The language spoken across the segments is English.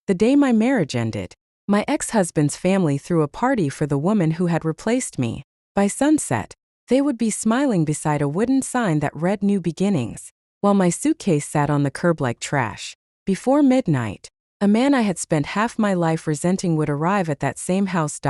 The day my marriage ended, my ex-husband's family threw a party for the woman who had replaced me. By sunset, they would be smiling beside a wooden sign that read New Beginnings, while my suitcase sat on the curb like trash. Before midnight, a man I had spent half my life resenting would arrive at that same house.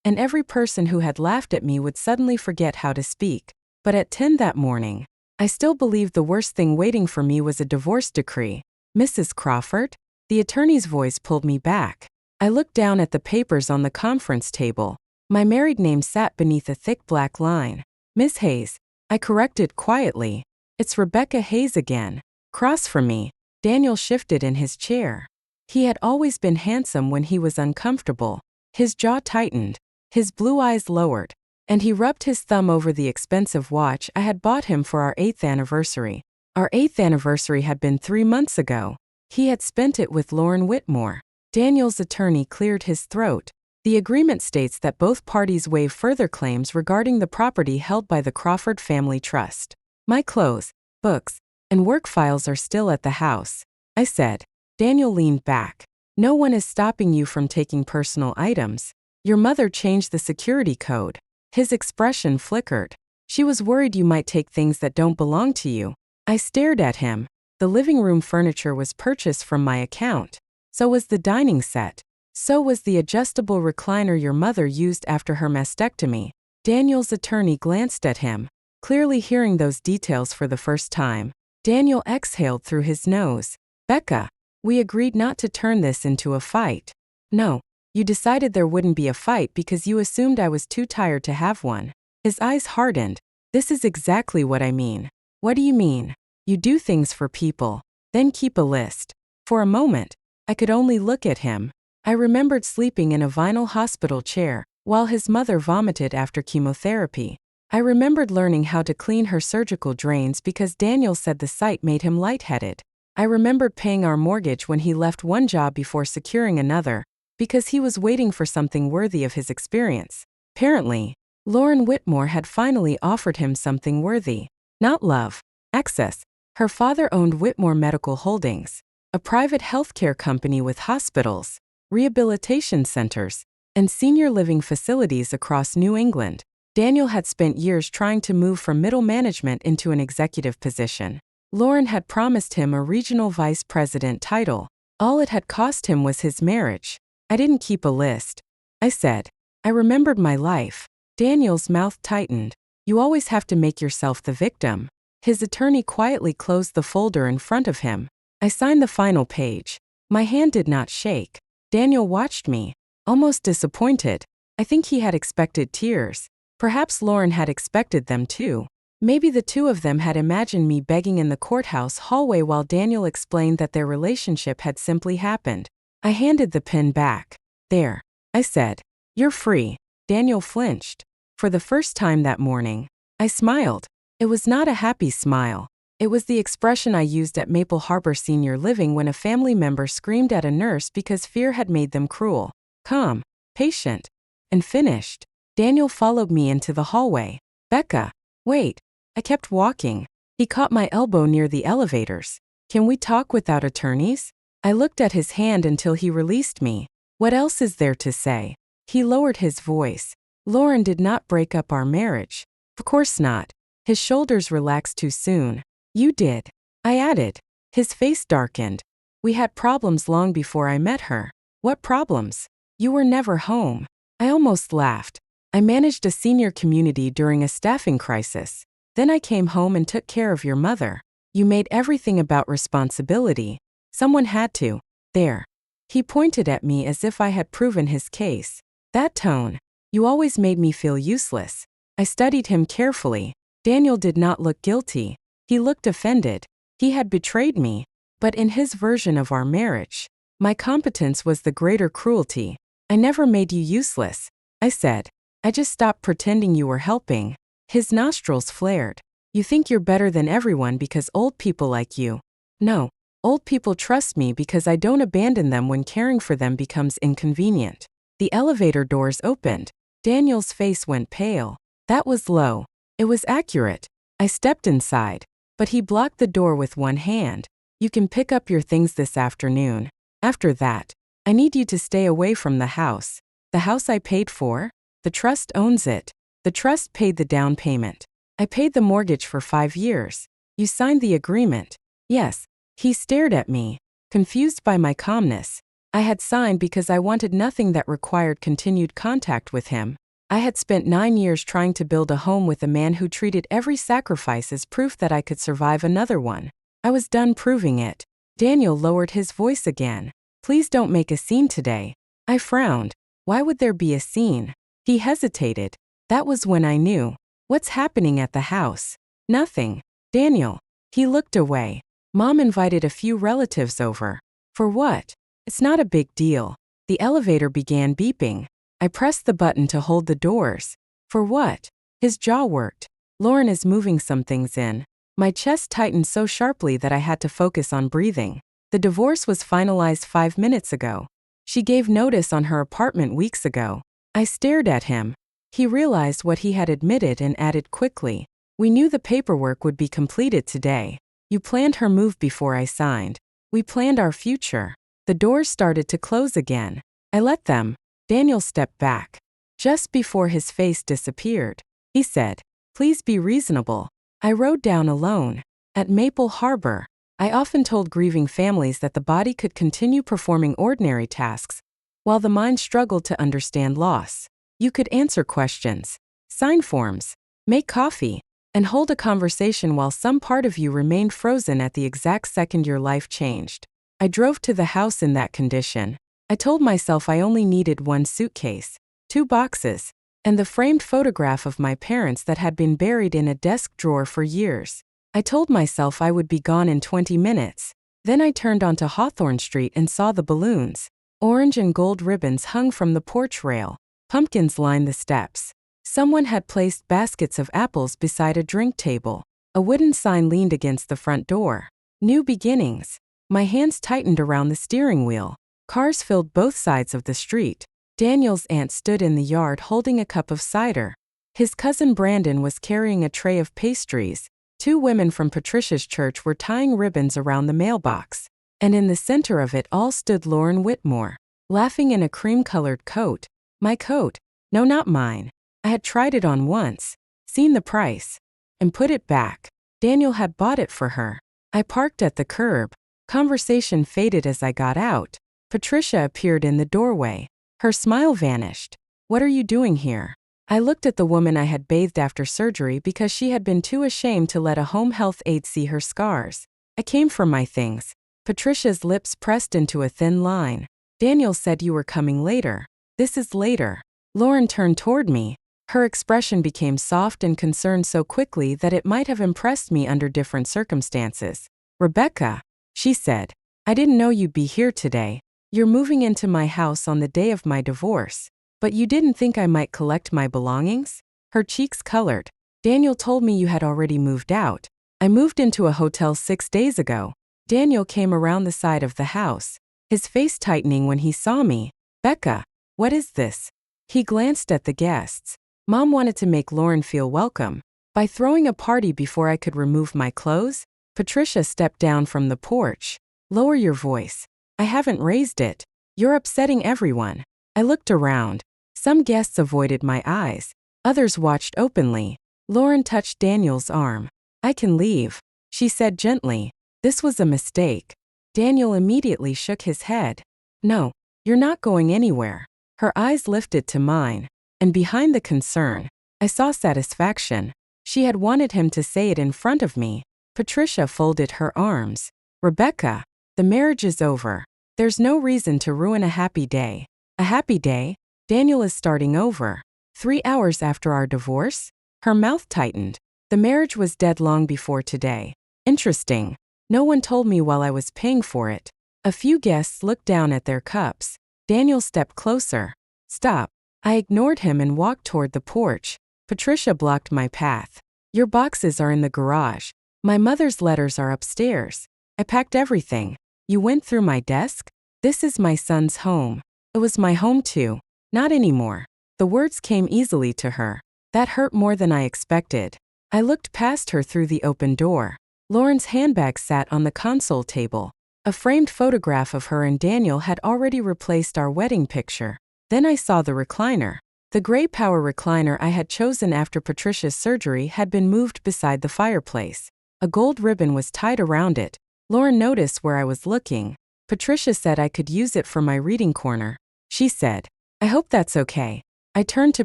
And every person who had laughed at me would suddenly forget how to speak. But at 10 that morning, I still believed the worst thing waiting for me was a divorce decree. Mrs. Crawford? The attorney's voice pulled me back. I looked down at the papers on the conference table. My married name sat beneath a thick black line. Miss Hayes, I corrected quietly. It's Rebecca Hayes again. Cross from me. Daniel shifted in his chair. He had always been handsome when he was uncomfortable. His jaw tightened, his blue eyes lowered, and he rubbed his thumb over the expensive watch I had bought him for our 8th anniversary. Our 8th anniversary had been 3 months ago. He had spent it with Lauren Whitmore. Daniel's attorney cleared his throat. The agreement states that both parties waive further claims regarding the property held by the Crawford Family Trust. My clothes, books, and work files are still at the house, I said. Daniel leaned back. No one is stopping you from taking personal items. Your mother changed the security code. His expression flickered. She was worried you might take things that don't belong to you. I stared at him. The living room furniture was purchased from my account. So was the dining set. So was the adjustable recliner your mother used after her mastectomy. Daniel's attorney glanced at him, clearly hearing those details for the first time. Daniel exhaled through his nose. Becca, we agreed not to turn this into a fight. No, you decided there wouldn't be a fight because you assumed I was too tired to have one. His eyes hardened. This is exactly what I mean. What do you mean? You do things for people, then keep a list. For a moment, I could only look at him. I remembered sleeping in a vinyl hospital chair while his mother vomited after chemotherapy. I remembered learning how to clean her surgical drains because Daniel said the sight made him lightheaded. I remembered paying our mortgage when he left one job before securing another because he was waiting for something worthy of his experience. Apparently, Lauren Whitmore had finally offered him something worthy. Not love, access. Her father owned Whitmore Medical Holdings, a private healthcare company with hospitals, rehabilitation centers, and senior living facilities across New England. Daniel had spent years trying to move from middle management into an executive position. Lauren had promised him a regional vice president title. All it had cost him was his marriage. I didn't keep a list, I said. I remembered my life. Daniel's mouth tightened. You always have to make yourself the victim. His attorney quietly closed the folder in front of him. I signed the final page. My hand did not shake. Daniel watched me, almost disappointed. I think he had expected tears. Perhaps Lauren had expected them too. Maybe the two of them had imagined me begging in the courthouse hallway while Daniel explained that their relationship had simply happened. I handed the pen back. There, I said. You're free. Daniel flinched. For the first time that morning, I smiled. It was not a happy smile. It was the expression I used at Maple Harbor Senior Living when a family member screamed at a nurse because fear had made them cruel. Calm, patient, and finished. Daniel followed me into the hallway. Becca, wait. I kept walking. He caught my elbow near the elevators. Can we talk without attorneys? I looked at his hand until he released me. What else is there to say? He lowered his voice. Lauren did not break up our marriage. Of course not. His shoulders relaxed too soon. You did. I added. His face darkened. We had problems long before I met her. What problems? You were never home. I almost laughed. I managed a senior community during a staffing crisis. Then I came home and took care of your mother. You made everything about responsibility. Someone had to. There. He pointed at me as if I had proven his case. That tone. You always made me feel useless. I studied him carefully. Daniel did not look guilty. He looked offended. He had betrayed me. But in his version of our marriage, my competence was the greater cruelty. I never made you useless, I said. I just stopped pretending you were helping. His nostrils flared. You think you're better than everyone because old people like you. No, old people trust me because I don't abandon them when caring for them becomes inconvenient. The elevator doors opened. Daniel's face went pale. That was low. It was accurate. I stepped inside, but he blocked the door with one hand. You can pick up your things this afternoon. After that, I need you to stay away from the house. The house I paid for? The trust owns it. The trust paid the down payment. I paid the mortgage for 5 years. You signed the agreement. Yes. He stared at me, confused by my calmness. I had signed because I wanted nothing that required continued contact with him. I had spent 9 years trying to build a home with a man who treated every sacrifice as proof that I could survive another one. I was done proving it. Daniel lowered his voice again. Please don't make a scene today. I frowned. Why would there be a scene? He hesitated. That was when I knew. What's happening at the house? Nothing. Daniel. He looked away. Mom invited a few relatives over. For what? It's not a big deal. The elevator began beeping. I pressed the button to hold the doors. For what? His jaw worked. Lauren is moving some things in. My chest tightened so sharply that I had to focus on breathing. The divorce was finalized 5 minutes ago. She gave notice on her apartment weeks ago. I stared at him. He realized what he had admitted and added quickly. We knew the paperwork would be completed today. You planned her move before I signed. We planned our future. The doors started to close again. I let them. Daniel stepped back. Just before his face disappeared, he said, "Please be reasonable." I rode down alone. At Maple Harbor, I often told grieving families that the body could continue performing ordinary tasks, while the mind struggled to understand loss. You could answer questions, sign forms, make coffee, and hold a conversation while some part of you remained frozen at the exact second your life changed. I drove to the house in that condition. I told myself I only needed 1 suitcase, 2 boxes, and the framed photograph of my parents that had been buried in a desk drawer for years. I told myself I would be gone in 20 minutes. Then I turned onto Hawthorne Street and saw the balloons. Orange and gold ribbons hung from the porch rail. Pumpkins lined the steps. Someone had placed baskets of apples beside a drink table. A wooden sign leaned against the front door. New beginnings. My hands tightened around the steering wheel. Cars filled both sides of the street. Daniel's aunt stood in the yard holding a cup of cider. His cousin Brandon was carrying a tray of pastries. 2 women from Patricia's church were tying ribbons around the mailbox. And in the center of it all stood Lauren Whitmore, laughing in a cream-colored coat. My coat. No, not mine. I had tried it on once, seen the price, and put it back. Daniel had bought it for her. I parked at the curb. Conversation faded as I got out. Patricia appeared in the doorway. Her smile vanished. What are you doing here? I looked at the woman I had bathed after surgery because she had been too ashamed to let a home health aide see her scars. I came for my things. Patricia's lips pressed into a thin line. Daniel said you were coming later. This is later. Lauren turned toward me. Her expression became soft and concerned so quickly that it might have impressed me under different circumstances. Rebecca, she said, I didn't know you'd be here today. You're moving into my house on the day of my divorce. But you didn't think I might collect my belongings? Her cheeks colored. Daniel told me you had already moved out. I moved into a hotel 6 days ago. Daniel came around the side of the house, his face tightening when he saw me. Becca, what is this? He glanced at the guests. Mom wanted to make Lauren feel welcome. By throwing a party before I could remove my clothes? Patricia stepped down from the porch. Lower your voice. I haven't raised it. You're upsetting everyone. I looked around. Some guests avoided my eyes. Others watched openly. Lauren touched Daniel's arm. I can leave, she said gently. This was a mistake. Daniel immediately shook his head. No, you're not going anywhere. Her eyes lifted to mine. And behind the concern, I saw satisfaction. She had wanted him to say it in front of me. Patricia folded her arms. Rebecca, the marriage is over. There's no reason to ruin a happy day. A happy day? Daniel is starting over. 3 hours after our divorce? Her mouth tightened. The marriage was dead long before today. Interesting. No one told me while I was paying for it. A few guests looked down at their cups. Daniel stepped closer. Stop. I ignored him and walked toward the porch. Patricia blocked my path. Your boxes are in the garage. My mother's letters are upstairs. I packed everything. You went through my desk? This is my son's home. It was my home too. Not anymore. The words came easily to her. That hurt more than I expected. I looked past her through the open door. Lauren's handbag sat on the console table. A framed photograph of her and Daniel had already replaced our wedding picture. Then I saw the recliner. The gray power recliner I had chosen after Patricia's surgery had been moved beside the fireplace. A gold ribbon was tied around it. Lauren noticed where I was looking. Patricia said I could use it for my reading corner. She said, "I hope that's okay." I turned to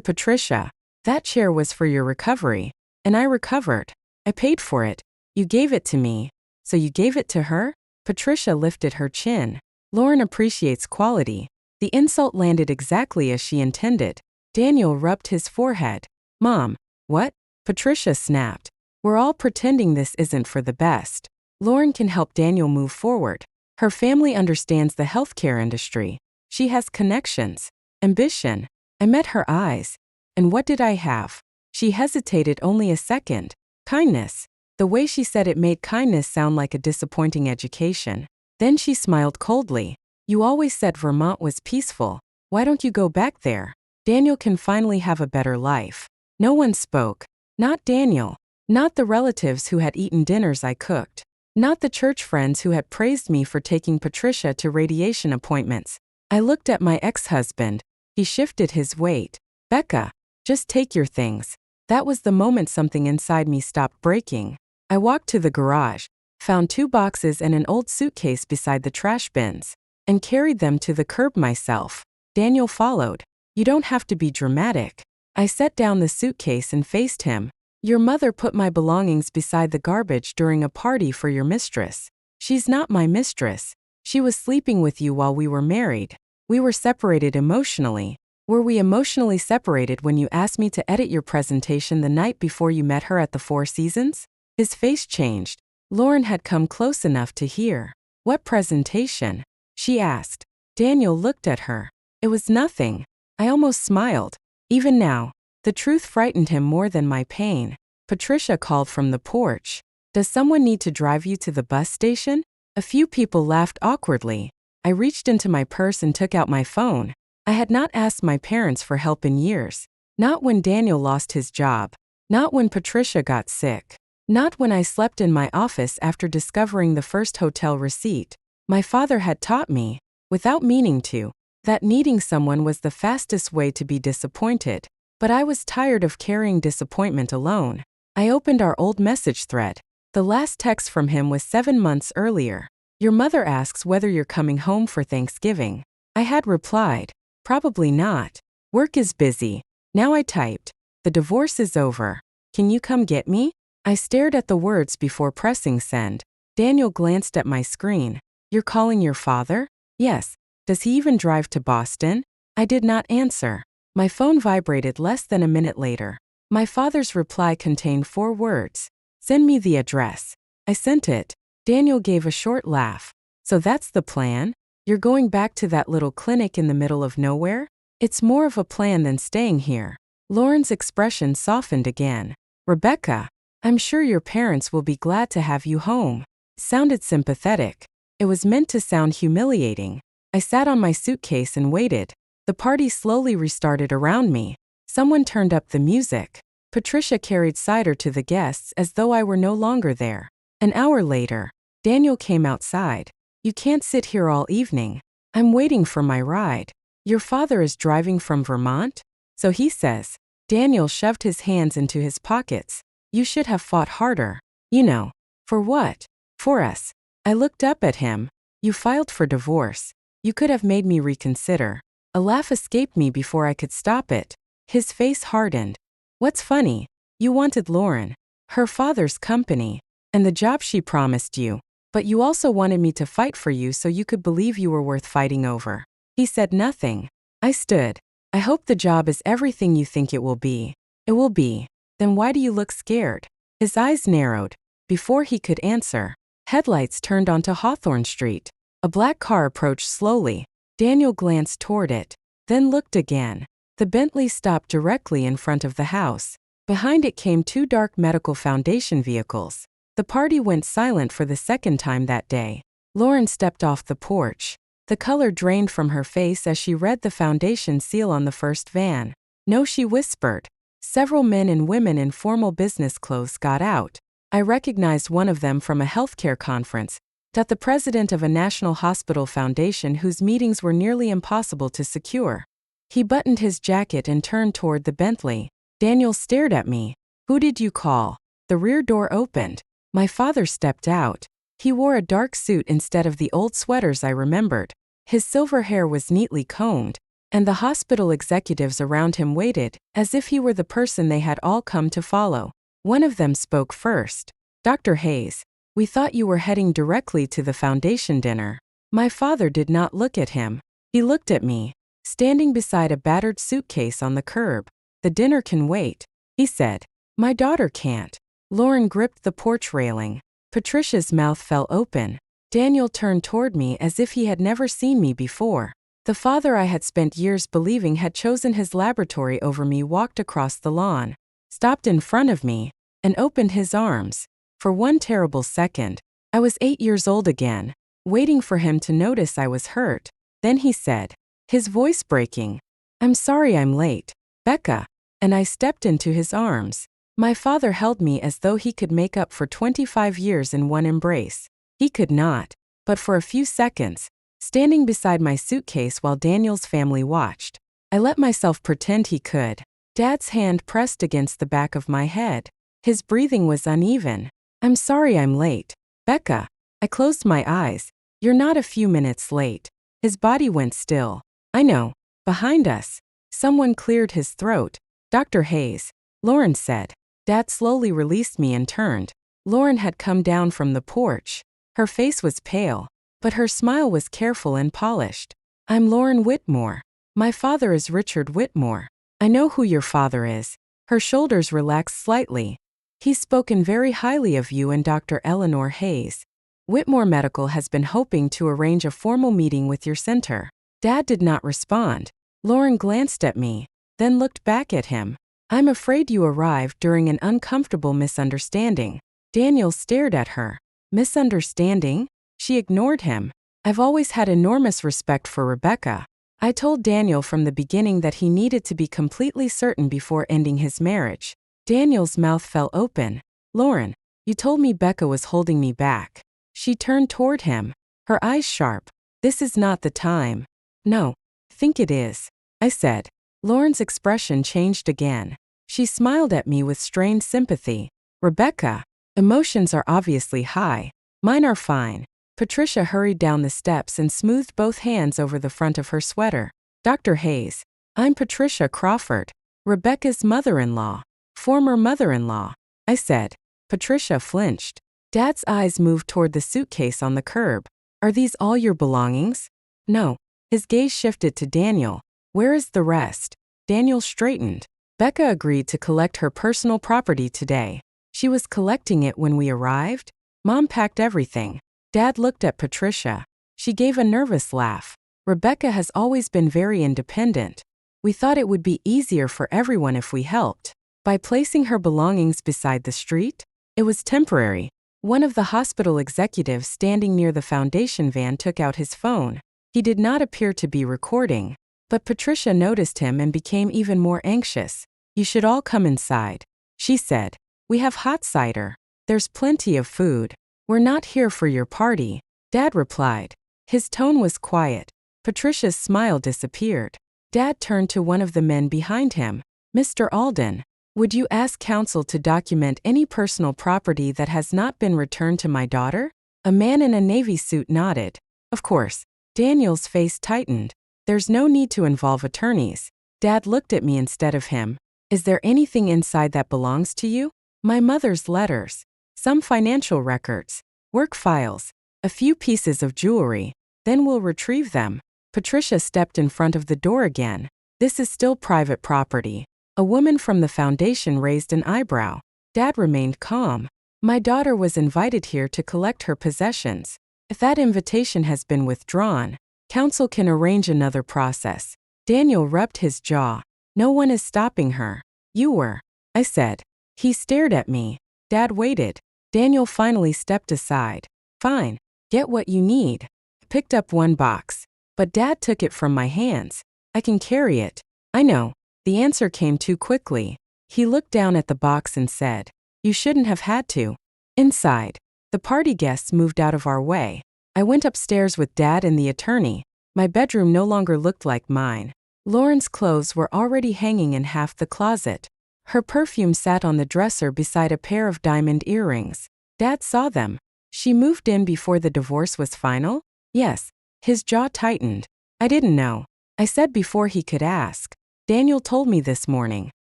Patricia. "That chair was for your recovery." And I recovered. "I paid for it. You gave it to me." "So you gave it to her?" Patricia lifted her chin. Lauren appreciates quality. The insult landed exactly as she intended. Daniel rubbed his forehead. "Mom, what?" Patricia snapped. "We're all pretending this isn't for the best. Lauren can help Daniel move forward. Her family understands the healthcare industry. She has connections, ambition." I met her eyes. And what did I have? She hesitated only a second. Kindness. The way she said it made kindness sound like a disappointing education. Then she smiled coldly. "You always said Vermont was peaceful. Why don't you go back there? Daniel can finally have a better life." No one spoke. Not Daniel. Not the relatives who had eaten dinners I cooked. Not the church friends who had praised me for taking Patricia to radiation appointments. I looked at my ex-husband. He shifted his weight. "Becca, just take your things." That was the moment something inside me stopped breaking. I walked to the garage, found 2 boxes and an old suitcase beside the trash bins, and carried them to the curb myself. Daniel followed. "You don't have to be dramatic." I set down the suitcase and faced him. "Your mother put my belongings beside the garbage during a party for your mistress. She's not my mistress. She was sleeping with you while we were married. We were separated emotionally." "Were we emotionally separated when you asked me to edit your presentation the night before you met her at the Four Seasons?" His face changed. Lauren had come close enough to hear. "What presentation?" she asked. Daniel looked at her. "It was nothing." I almost smiled. Even now, the truth frightened him more than my pain. Patricia called from the porch. "Does someone need to drive you to the bus station?" A few people laughed awkwardly. I reached into my purse and took out my phone. I had not asked my parents for help in years. Not when Daniel lost his job. Not when Patricia got sick. Not when I slept in my office after discovering the first hotel receipt. My father had taught me, without meaning to, that needing someone was the fastest way to be disappointed. But I was tired of carrying disappointment alone. I opened our old message thread. The last text from him was 7 months earlier. "Your mother asks whether you're coming home for Thanksgiving." I had replied, "Probably not. Work is busy." Now I typed, "The divorce is over. Can you come get me?" I stared at the words before pressing send. Daniel glanced at my screen. "You're calling your father?" "Yes. Does he even drive to Boston?" I did not answer. My phone vibrated less than a minute later. My father's reply contained 4 words. "Send me the address." I sent it. Daniel gave a short laugh. "So that's the plan? You're going back to that little clinic in the middle of nowhere?" "It's more of a plan than staying here." Lauren's expression softened again. "Rebecca, I'm sure your parents will be glad to have you home." Sounded sympathetic. It was meant to sound humiliating. I sat on my suitcase and waited. The party slowly restarted around me. Someone turned up the music. Patricia carried cider to the guests as though I were no longer there. An hour later, Daniel came outside. "You can't sit here all evening. I'm waiting for my ride." "Your father is driving from Vermont?" "So he says." Daniel shoved his hands into his pockets. "You should have fought harder. You know." "For what?" "For us." I looked up at him. "You filed for divorce. You could have made me reconsider." A laugh escaped me before I could stop it. His face hardened. "What's funny? You wanted Lauren, her father's company, and the job she promised you. But you also wanted me to fight for you so you could believe you were worth fighting over." He said nothing. I stood. "I hope the job is everything you think it will be." "It will be." "Then why do you look scared?" His eyes narrowed. Before he could answer, headlights turned onto Hawthorne Street. A black car approached slowly. Daniel glanced toward it, then looked again. The Bentley stopped directly in front of the house. Behind it came 2 dark medical foundation vehicles. The party went silent for the second time that day. Lauren stepped off the porch. The color drained from her face as she read the foundation seal on the first van. "No," she whispered. Several men and women in formal business clothes got out. I recognized one of them from a healthcare conference, The president of a national hospital foundation whose meetings were nearly impossible to secure. He buttoned his jacket and turned toward the Bentley. Daniel stared at me. Who did you call? The rear door opened. My father stepped out. He wore a dark suit instead of the old sweaters I remembered. His silver hair was neatly combed, and the hospital executives around him waited, as if he were the person they had all come to follow. One of them spoke first. Dr. Hayes, we thought you were heading directly to the foundation dinner. My father did not look at him. He looked at me, standing beside a battered suitcase on the curb. The dinner can wait, he said. My daughter can't. Lauren gripped the porch railing. Patricia's mouth fell open. Daniel turned toward me as if he had never seen me before. The father I had spent years believing had chosen his laboratory over me walked across the lawn, stopped in front of me, and opened his arms. For one terrible second, I was 8 years old again, waiting for him to notice I was hurt. Then he said, his voice breaking, I'm sorry I'm late, Becca. And I stepped into his arms. My father held me as though he could make up for 25 years in one embrace. He could not, but for a few seconds, standing beside my suitcase while Daniel's family watched, I let myself pretend he could. Dad's hand pressed against the back of my head. His breathing was uneven. I'm sorry I'm late, Becca. I closed my eyes. You're not a few minutes late. His body went still. I know. Behind us. Someone cleared his throat. Dr. Hayes, Lauren said. Dad slowly released me and turned. Lauren had come down from the porch. Her face was pale, but her smile was careful and polished. I'm Lauren Whitmore. My father is Richard Whitmore. I know who your father is. Her shoulders relaxed slightly. He's spoken very highly of you and Dr. Eleanor Hayes. Whitmore Medical has been hoping to arrange a formal meeting with your center. Dad did not respond. Lauren glanced at me, then looked back at him. I'm afraid you arrived during an uncomfortable misunderstanding. Daniel stared at her. Misunderstanding? She ignored him. I've always had enormous respect for Rebecca. I told Daniel from the beginning that he needed to be completely certain before ending his marriage. Daniel's mouth fell open. Lauren, you told me Becca was holding me back. She turned toward him, her eyes sharp. This is not the time. No, think it is, I said. Lauren's expression changed again. She smiled at me with strained sympathy. Rebecca, emotions are obviously high. Mine are fine. Patricia hurried down the steps and smoothed both hands over the front of her sweater. Dr. Hayes, I'm Patricia Crawford, Rebecca's mother-in-law. Former mother-in-law, I said. Patricia flinched. Dad's eyes moved toward the suitcase on the curb. Are these all your belongings? No. His gaze shifted to Daniel. Where is the rest? Daniel straightened. Becca agreed to collect her personal property today. She was collecting it when we arrived. Mom packed everything. Dad looked at Patricia. She gave a nervous laugh. Rebecca has always been very independent. We thought it would be easier for everyone if we helped. By placing her belongings beside the street, it was temporary. One of the hospital executives standing near the foundation van took out his phone. He did not appear to be recording, but Patricia noticed him and became even more anxious. You should all come inside, she said. We have hot cider. There's plenty of food. We're not here for your party, Dad replied. His tone was quiet. Patricia's smile disappeared. Dad turned to one of the men behind him. Mr. Alden, would you ask counsel to document any personal property that has not been returned to my daughter? A man in a navy suit nodded. Of course. Daniel's face tightened. There's no need to involve attorneys. Dad looked at me instead of him. Is there anything inside that belongs to you? My mother's letters. Some financial records. Work files. A few pieces of jewelry. Then we'll retrieve them. Patricia stepped in front of the door again. This is still private property. A woman from the foundation raised an eyebrow. Dad remained calm. My daughter was invited here to collect her possessions. If that invitation has been withdrawn, counsel can arrange another process. Daniel rubbed his jaw. No one is stopping her. You were, I said. He stared at me. Dad waited. Daniel finally stepped aside. Fine. Get what you need. Picked up one box. But Dad took it from my hands. I can carry it. I know. The answer came too quickly. He looked down at the box and said, you shouldn't have had to. Inside. The party guests moved out of our way. I went upstairs with Dad and the attorney. My bedroom no longer looked like mine. Lauren's clothes were already hanging in half the closet. Her perfume sat on the dresser beside a pair of diamond earrings. Dad saw them. She moved in before the divorce was final? Yes. His jaw tightened. I didn't know. I said before he could ask. Daniel told me this morning.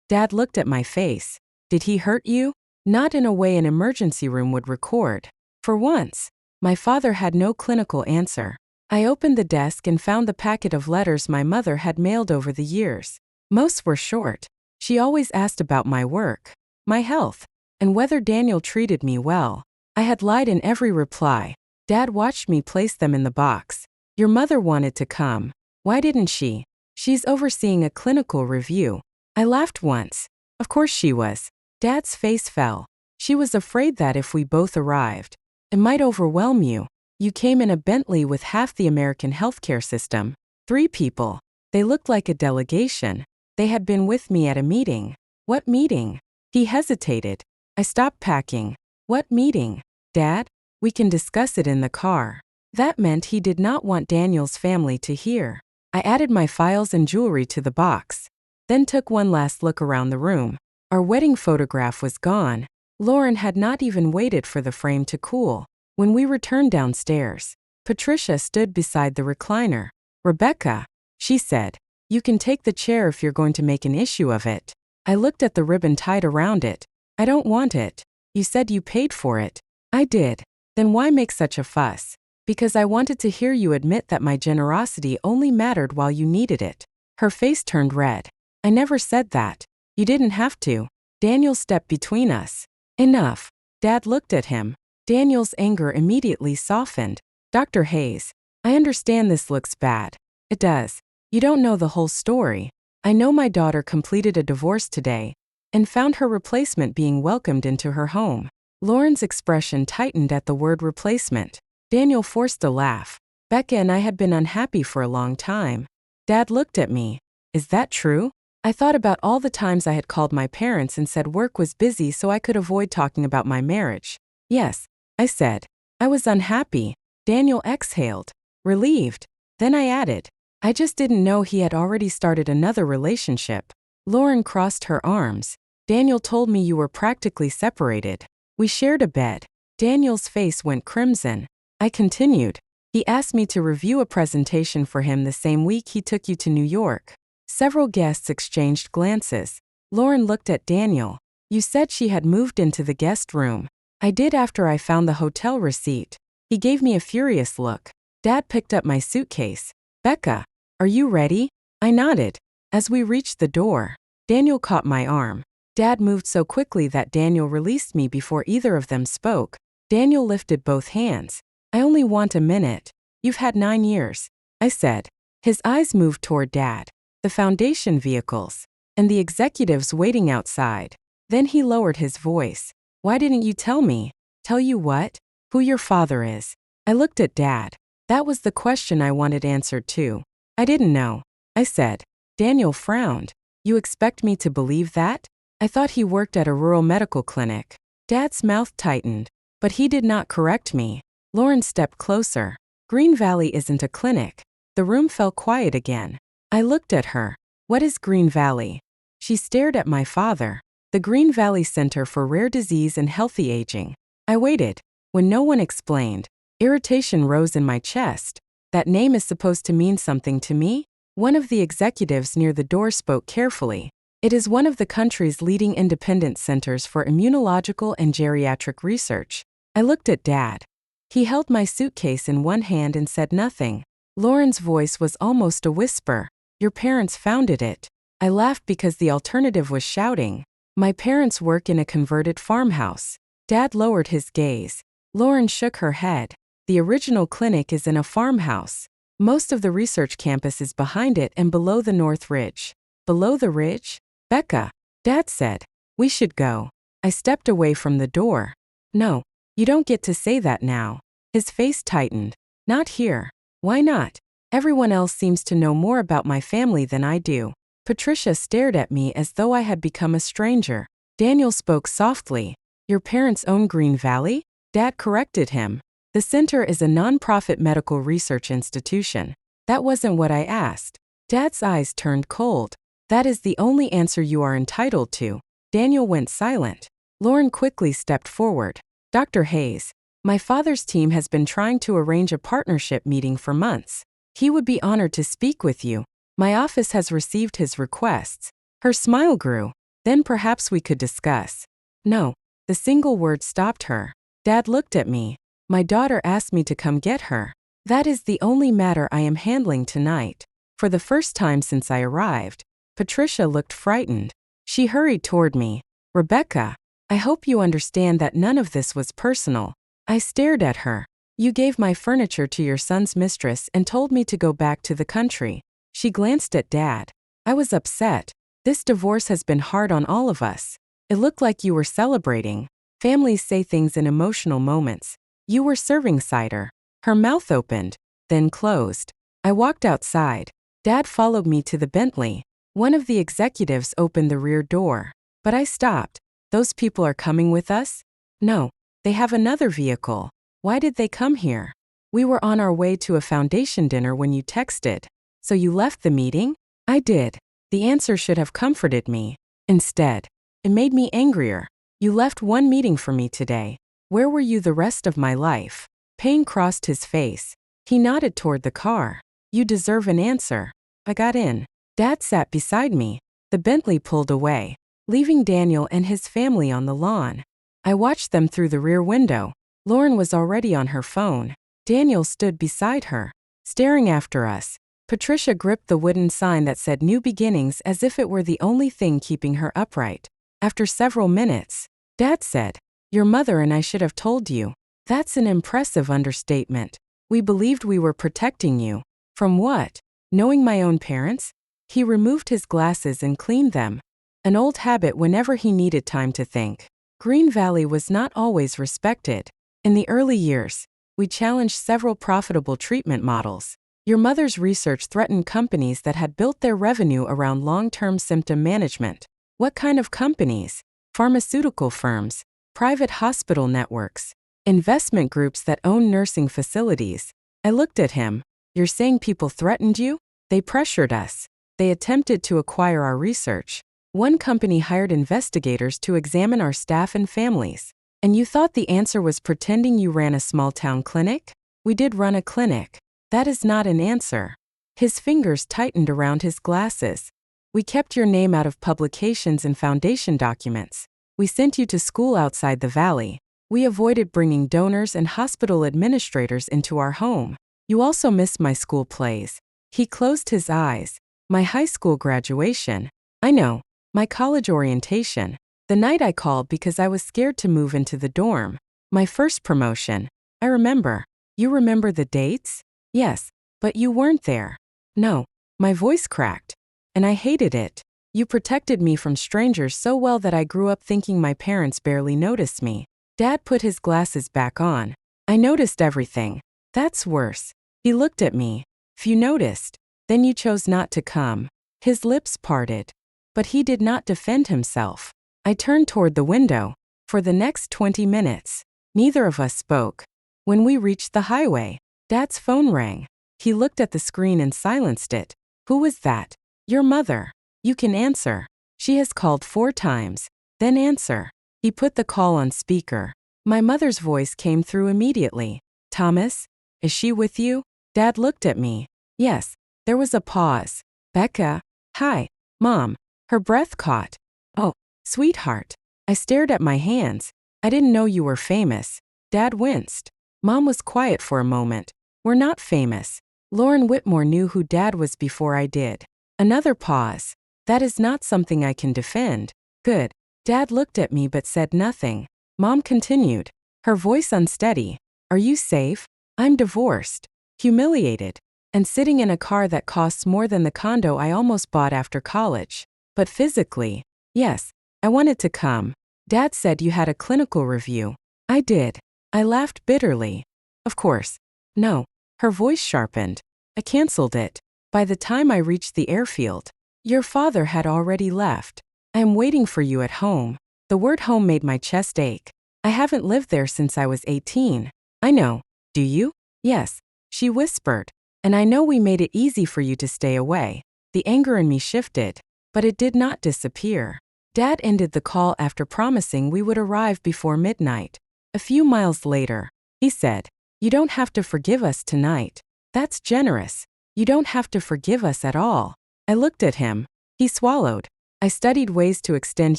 Dad looked at my face. Did he hurt you? Not in a way an emergency room would record. For once, my father had no clinical answer. I opened the desk and found the packet of letters my mother had mailed over the years. Most were short. She always asked about my work, my health, and whether Daniel treated me well. I had lied in every reply. Dad watched me place them in the box. Your mother wanted to come. Why didn't she? She's overseeing a clinical review. I laughed once. Of course she was. Dad's face fell. She was afraid that if we both arrived, it might overwhelm you. You came in a Bentley with half the American healthcare system. 3 people. They looked like a delegation. They had been with me at a meeting. What meeting? He hesitated. I stopped packing. What meeting? Dad? We can discuss it in the car. That meant he did not want Daniel's family to hear. I added my files and jewelry to the box. Then took one last look around the room. Our wedding photograph was gone. Lauren had not even waited for the frame to cool. When we returned downstairs, Patricia stood beside the recliner. Rebecca, she said, you can take the chair if you're going to make an issue of it. I looked at the ribbon tied around it. I don't want it. You said you paid for it. I did. Then why make such a fuss? Because I wanted to hear you admit that my generosity only mattered while you needed it. Her face turned red. I never said that. You didn't have to. Daniel stepped between us. Enough. Dad looked at him. Daniel's anger immediately softened. Dr. Hayes, I understand this looks bad. It does. You don't know the whole story. I know my daughter completed a divorce today and found her replacement being welcomed into her home. Lauren's expression tightened at the word replacement. Daniel forced a laugh. Becca and I had been unhappy for a long time. Dad looked at me. Is that true? I thought about all the times I had called my parents and said work was busy so I could avoid talking about my marriage. Yes, I said. I was unhappy. Daniel exhaled. Relieved. Then I added, I just didn't know he had already started another relationship. Lauren crossed her arms. Daniel told me you were practically separated. We shared a bed. Daniel's face went crimson. I continued. He asked me to review a presentation for him the same week he took you to New York. Several guests exchanged glances. Lauren looked at Daniel. You said she had moved into the guest room. I did after I found the hotel receipt. He gave me a furious look. Dad picked up my suitcase. Becca, are you ready? I nodded. As we reached the door, Daniel caught my arm. Dad moved so quickly that Daniel released me before either of them spoke. Daniel lifted both hands. I only want a minute. You've had 9 years, I said. His eyes moved toward Dad, the foundation vehicles, and the executives waiting outside. Then he lowered his voice. Why didn't you tell me? Tell you what? Who your father is. I looked at Dad. That was the question I wanted answered too. I didn't know, I said. Daniel frowned. You expect me to believe that? I thought he worked at a rural medical clinic. Dad's mouth tightened, but he did not correct me. Lauren stepped closer. Green Valley isn't a clinic. The room fell quiet again. I looked at her. What is Green Valley? She stared at my father. The Green Valley Center for Rare Disease and Healthy Aging. I waited. When no one explained, irritation rose in my chest. That name is supposed to mean something to me? One of the executives near the door spoke carefully. It is one of the country's leading independent centers for immunological and geriatric research. I looked at Dad. He held my suitcase in one hand and said nothing. Lauren's voice was almost a whisper. Your parents founded it. I laughed because the alternative was shouting. My parents work in a converted farmhouse. Dad lowered his gaze. Lauren shook her head. The original clinic is in a farmhouse. Most of the research campus is behind it and below the North Ridge. Below the ridge? Becca, Dad said. We should go. I stepped away from the door. No, you don't get to say that now. His face tightened. Not here. Why not? Everyone else seems to know more about my family than I do. Patricia stared at me as though I had become a stranger. Daniel spoke softly. Your parents own Green Valley? Dad corrected him. The center is a nonprofit medical research institution. That wasn't what I asked. Dad's eyes turned cold. That is the only answer you are entitled to. Daniel went silent. Lauren quickly stepped forward. Dr. Hayes, my father's team has been trying to arrange a partnership meeting for months. He would be honored to speak with you. My office has received his requests. Her smile grew. Then perhaps we could discuss. No. The single word stopped her. Dad looked at me. My daughter asked me to come get her. That is the only matter I am handling tonight. For the first time since I arrived, Patricia looked frightened. She hurried toward me. Rebecca, I hope you understand that none of this was personal. I stared at her. You gave my furniture to your son's mistress and told me to go back to the country. She glanced at Dad. I was upset. This divorce has been hard on all of us. It looked like you were celebrating. Families say things in emotional moments. You were serving cider. Her mouth opened, then closed. I walked outside. Dad followed me to the Bentley. One of the executives opened the rear door. But I stopped. Those people are coming with us? No. They have another vehicle. Why did they come here? We were on our way to a foundation dinner when you texted. So you left the meeting? I did. The answer should have comforted me. Instead, it made me angrier. You left one meeting for me today. Where were you the rest of my life? Pain crossed his face. He nodded toward the car. You deserve an answer. I got in. Dad sat beside me. The Bentley pulled away, leaving Daniel and his family on the lawn. I watched them through the rear window. Lauren was already on her phone. Daniel stood beside her, staring after us. Patricia gripped the wooden sign that said New Beginnings as if it were the only thing keeping her upright. After several minutes, Dad said, Your mother and I should have told you. That's an impressive understatement. We believed we were protecting you. From what? Knowing my own parents? He removed his glasses and cleaned them. An old habit whenever he needed time to think. Green Valley was not always respected. In the early years, we challenged several profitable treatment models. Your mother's research threatened companies that had built their revenue around long-term symptom management. What kind of companies? Pharmaceutical firms, private hospital networks, investment groups that own nursing facilities. I looked at him. You're saying people threatened you? They pressured us. They attempted to acquire our research. One company hired investigators to examine our staff and families. And you thought the answer was pretending you ran a small-town clinic? We did run a clinic. That is not an answer. His fingers tightened around his glasses. We kept your name out of publications and foundation documents. We sent you to school outside the valley. We avoided bringing donors and hospital administrators into our home. You also missed my school plays. He closed his eyes. My high school graduation. I know. My college orientation. The night I called because I was scared to move into the dorm. My first promotion. I remember. You remember the dates? Yes, but you weren't there. No. My voice cracked. And I hated it. You protected me from strangers so well that I grew up thinking my parents barely noticed me. Dad put his glasses back on. I noticed everything. That's worse. He looked at me. If you noticed, then you chose not to come. His lips parted. But he did not defend himself. I turned toward the window. For the next 20 minutes, neither of us spoke. When we reached the highway, Dad's phone rang. He looked at the screen and silenced it. Who was that? Your mother. You can answer. She has called 4 times. Then answer. He put the call on speaker. My mother's voice came through immediately. Thomas? Is she with you? Dad looked at me. Yes. There was a pause. Becca? Hi. Mom. Her breath caught. Oh, sweetheart. I stared at my hands. I didn't know you were famous. Dad winced. Mom was quiet for a moment. We're not famous. Lauren Whitmore knew who Dad was before I did. Another pause. That is not something I can defend. Good. Dad looked at me but said nothing. Mom continued, her voice unsteady. Are you safe? I'm divorced, humiliated, and sitting in a car that costs more than the condo I almost bought after college. But physically, yes, I wanted to come. Dad said you had a clinical review. I did. I laughed bitterly. Of course. No. Her voice sharpened. I canceled it. By the time I reached the airfield, your father had already left. I am waiting for you at home. The word home made my chest ache. I haven't lived there since I was 18. I know. Do you? Yes, she whispered. And I know we made it easy for you to stay away. The anger in me shifted, but it did not disappear. Dad ended the call after promising we would arrive before midnight. A few miles later, he said, "You don't have to forgive us tonight. That's generous. You don't have to forgive us at all." I looked at him. He swallowed. "I studied ways to extend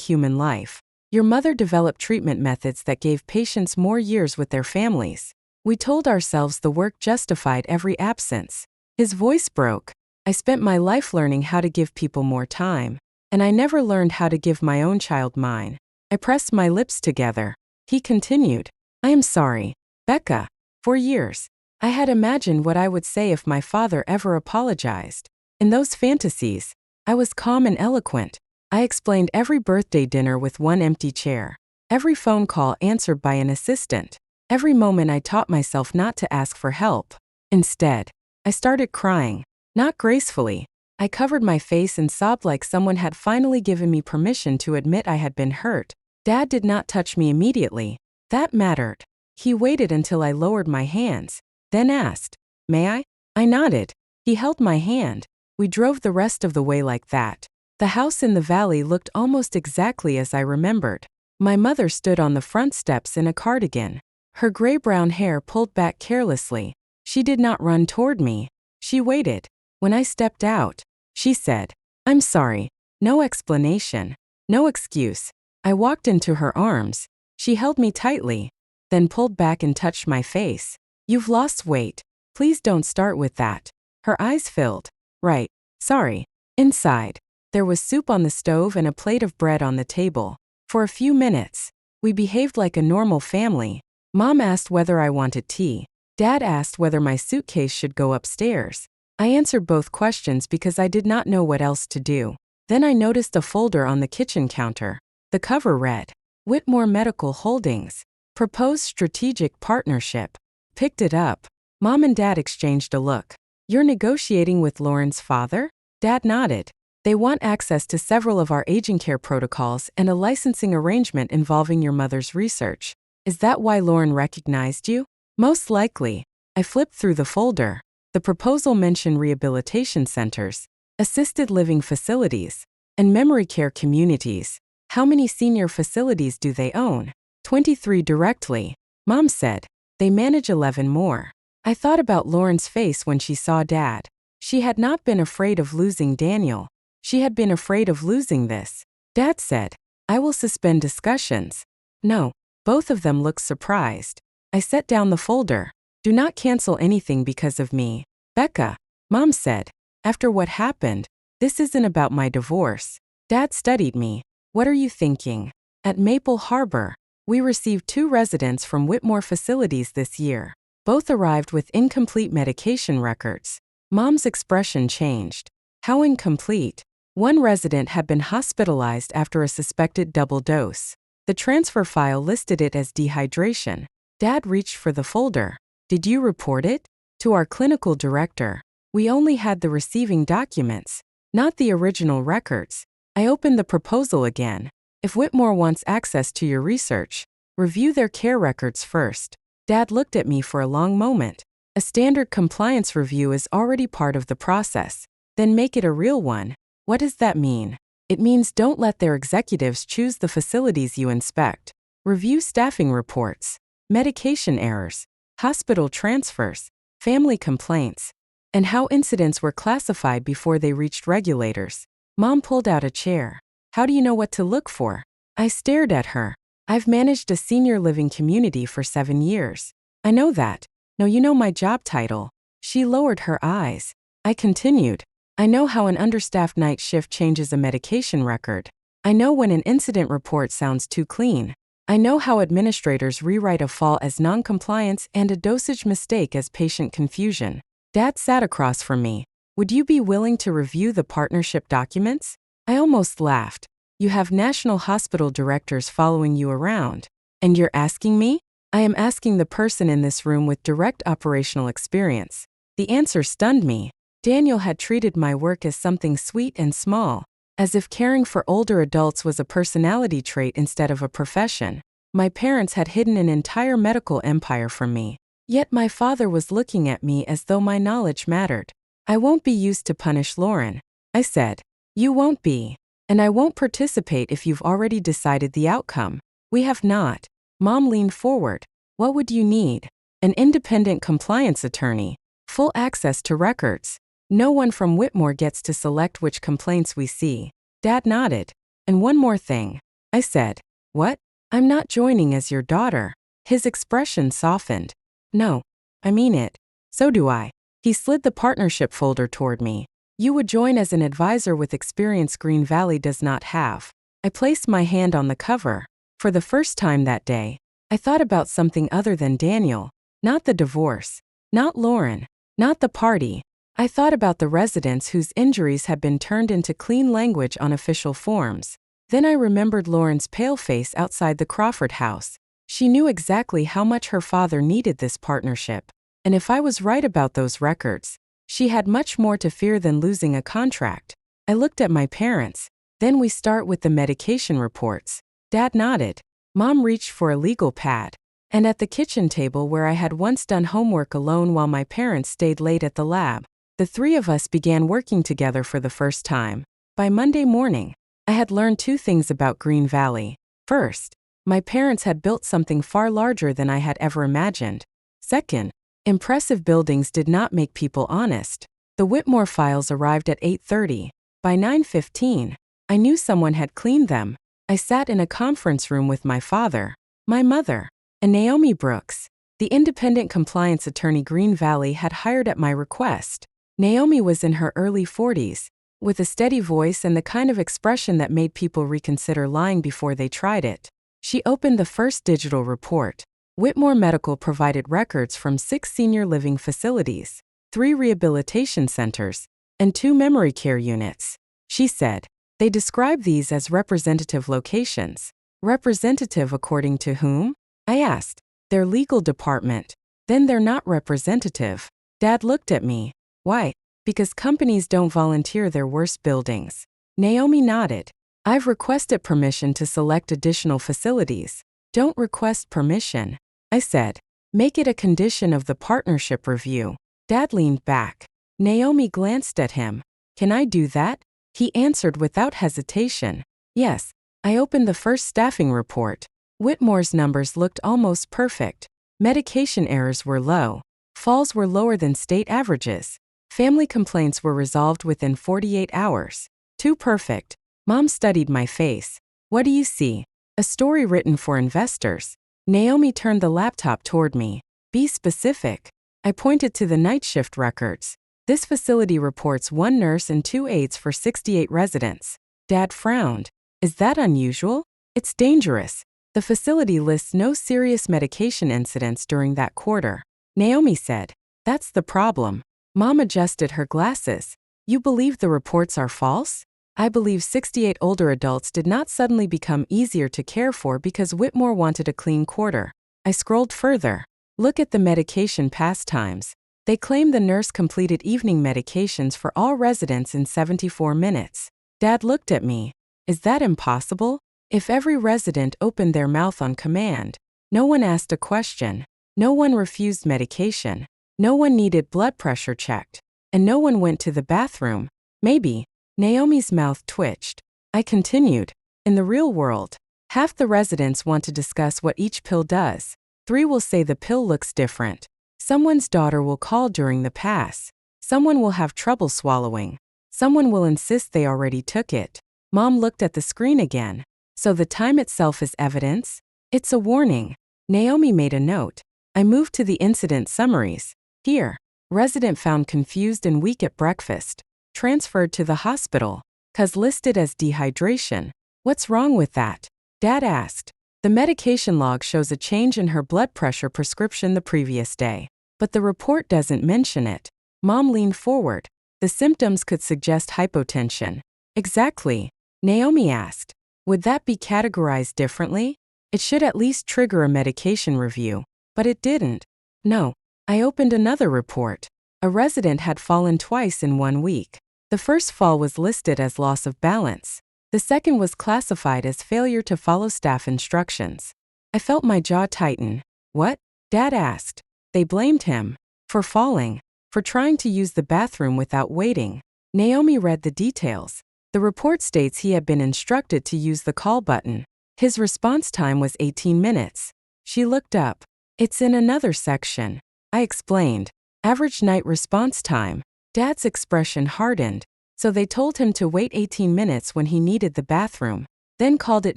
human life. Your mother developed treatment methods that gave patients more years with their families. We told ourselves the work justified every absence." His voice broke. "I spent my life learning how to give people more time, and I never learned how to give my own child mine." I pressed my lips together. He continued, "I am sorry, Becca. For years, I had imagined what I would say if my father ever apologized. In those fantasies, I was calm and eloquent. I explained every birthday dinner with one empty chair, every phone call answered by an assistant, every moment I taught myself not to ask for help. Instead, I started crying, not gracefully. I covered my face and sobbed like someone had finally given me permission to admit I had been hurt. Dad did not touch me immediately. That mattered. He waited until I lowered my hands, then asked, "May I?" I nodded. He held my hand. We drove the rest of the way like that. The house in the valley looked almost exactly as I remembered. My mother stood on the front steps in a cardigan, her gray-brown hair pulled back carelessly. She did not run toward me. She waited. When I stepped out, she said, "I'm sorry." No explanation, no excuse. I walked into her arms. She held me tightly, then pulled back and touched my face. "You've lost weight. Please don't start with that." Her eyes filled. "Right. Sorry." Inside, there was soup on the stove and a plate of bread on the table. For a few minutes, we behaved like a normal family. Mom asked whether I wanted tea. Dad asked whether my suitcase should go upstairs. I answered both questions because I did not know what else to do. Then I noticed a folder on the kitchen counter. The cover read, "Whitmore Medical Holdings. Proposed Strategic Partnership." Picked it up. Mom and Dad exchanged a look. "You're negotiating with Lauren's father?" Dad nodded. "They want access to several of our aging care protocols and a licensing arrangement involving your mother's research. Is that why Lauren recognized you?" "Most likely." I flipped through the folder. The proposal mentioned rehabilitation centers, assisted living facilities, and memory care communities. How many senior facilities do they own? 23 directly. Mom said, "They manage 11 more." I thought about Lauren's face when she saw Dad. She had not been afraid of losing Daniel. She had been afraid of losing this. Dad said, "I will suspend discussions." No, both of them looked surprised. I set down the folder. "Do not cancel anything because of me, Becca," Mom said. "After what happened, this isn't about my divorce." Dad studied me. "What are you thinking?" At Maple Harbor, we received 2 residents from Whitmore facilities this year. Both arrived with incomplete medication records. Mom's expression changed. "How incomplete?" One resident had been hospitalized after a suspected double dose. The transfer file listed it as dehydration. Dad reached for the folder. "Did you report it?" "To our clinical director. We only had the receiving documents, not the original records." I opened the proposal again. "If Whitmore wants access to your research, review their care records first." Dad looked at me for a long moment. "A standard compliance review is already part of the process. Then make it a real one." "What does that mean?" "It means don't let their executives choose the facilities you inspect. Review staffing reports, medication errors, hospital transfers, family complaints, and how incidents were classified before they reached regulators." Mom pulled out a chair. "How do you know what to look for?" I stared at her. "I've managed a senior living community for 7 years. I know that." "No, you know my job title." She lowered her eyes. I continued. "I know how an understaffed night shift changes a medication record. I know when an incident report sounds too clean. I know how administrators rewrite a fall as non-compliance and a dosage mistake as patient confusion." Dad sat across from me. "Would you be willing to review the partnership documents?" I almost laughed. "You have national hospital directors following you around. And you're asking me?" "I am asking the person in this room with direct operational experience." The answer stunned me. Daniel had treated my work as something sweet and small, as if caring for older adults was a personality trait instead of a profession. My parents had hidden an entire medical empire from me. Yet my father was looking at me as though my knowledge mattered. I won't be used to punish Lauren, I said. You won't be. And I won't participate if you've already decided the outcome. We have not. Mom leaned forward. What would you need? An independent compliance attorney. Full access to records. No one from Whitmore gets to select which complaints we see. Dad nodded. And one more thing. I said. What? I'm not joining as your daughter. His expression softened. No. I mean it. So do I. He slid the partnership folder toward me. You would join as an advisor with experience Green Valley does not have. I placed my hand on the cover. For the first time that day, I thought about something other than Daniel. Not the divorce. Not Lauren. Not the party. I thought about the residents whose injuries had been turned into clean language on official forms. Then I remembered Lauren's pale face outside the Crawford house. She knew exactly how much her father needed this partnership. And if I was right about those records, she had much more to fear than losing a contract. I looked at my parents. Then we start with the medication reports. Dad nodded. Mom reached for a legal pad. And at the kitchen table where I had once done homework alone while my parents stayed late at the lab, the three of us began working together for the first time. By Monday morning, I had learned two things about Green Valley. First, my parents had built something far larger than I had ever imagined. Second, impressive buildings did not make people honest. The Whitmore files arrived at 8:30. By 9:15, I knew someone had cleaned them. I sat in a conference room with my father, my mother, and Naomi Brooks, the independent compliance attorney Green Valley had hired at my request. Naomi was in her early 40s, with a steady voice and the kind of expression that made people reconsider lying before they tried it. She opened the first digital report. Whitmore Medical provided records from 6 senior living facilities, 3 rehabilitation centers, and 2 memory care units. She said, they describe these as representative locations. Representative according to whom? I asked. Their legal department. Then they're not representative. Dad looked at me. Why? Because companies don't volunteer their worst buildings. Naomi nodded. I've requested permission to select additional facilities. Don't request permission, I said. Make it a condition of the partnership review. Dad leaned back. Naomi glanced at him. Can I do that? He answered without hesitation. Yes. I opened the first staffing report. Whitmore's numbers looked almost perfect. Medication errors were low. Falls were lower than state averages. Family complaints were resolved within 48 hours. Too perfect. Mom studied my face. What do you see? A story written for investors. Naomi turned the laptop toward me. Be specific. I pointed to the night shift records. This facility reports 1 nurse and 2 aides for 68 residents. Dad frowned. Is that unusual? It's dangerous. The facility lists no serious medication incidents during that quarter. Naomi said, that's the problem. Mom adjusted her glasses. You believe the reports are false? I believe 68 older adults did not suddenly become easier to care for because Whitmore wanted a clean quarter. I scrolled further. Look at the medication pastimes. They claim the nurse completed evening medications for all residents in 74 minutes. Dad looked at me. Is that impossible? If every resident opened their mouth on command, no one asked a question, no one refused medication, no one needed blood pressure checked, and no one went to the bathroom, maybe. Naomi's mouth twitched. I continued. In the real world, half the residents want to discuss what each pill does. 3 will say the pill looks different. Someone's daughter will call during the pass. Someone will have trouble swallowing. Someone will insist they already took it. Mom looked at the screen again. So the time itself is evidence? It's a warning. Naomi made a note. I moved to the incident summaries. Here, resident found confused and weak at breakfast. Transferred to the hospital. Cause listed as dehydration. What's wrong with that? Dad asked. The medication log shows a change in her blood pressure prescription the previous day. But the report doesn't mention it. Mom leaned forward. The symptoms could suggest hypotension. Exactly. Naomi asked. Would that be categorized differently? It should at least trigger a medication review. But it didn't. No. I opened another report. A resident had fallen twice in 1 week. The first fall was listed as loss of balance. The second was classified as failure to follow staff instructions. I felt my jaw tighten. What? Dad asked. They blamed him for falling, for trying to use the bathroom without waiting. Naomi read the details. The report states he had been instructed to use the call button. His response time was 18 minutes. She looked up. It's in another section. I explained. Average night response time. Dad's expression hardened. So they told him to wait 18 minutes when he needed the bathroom, then called it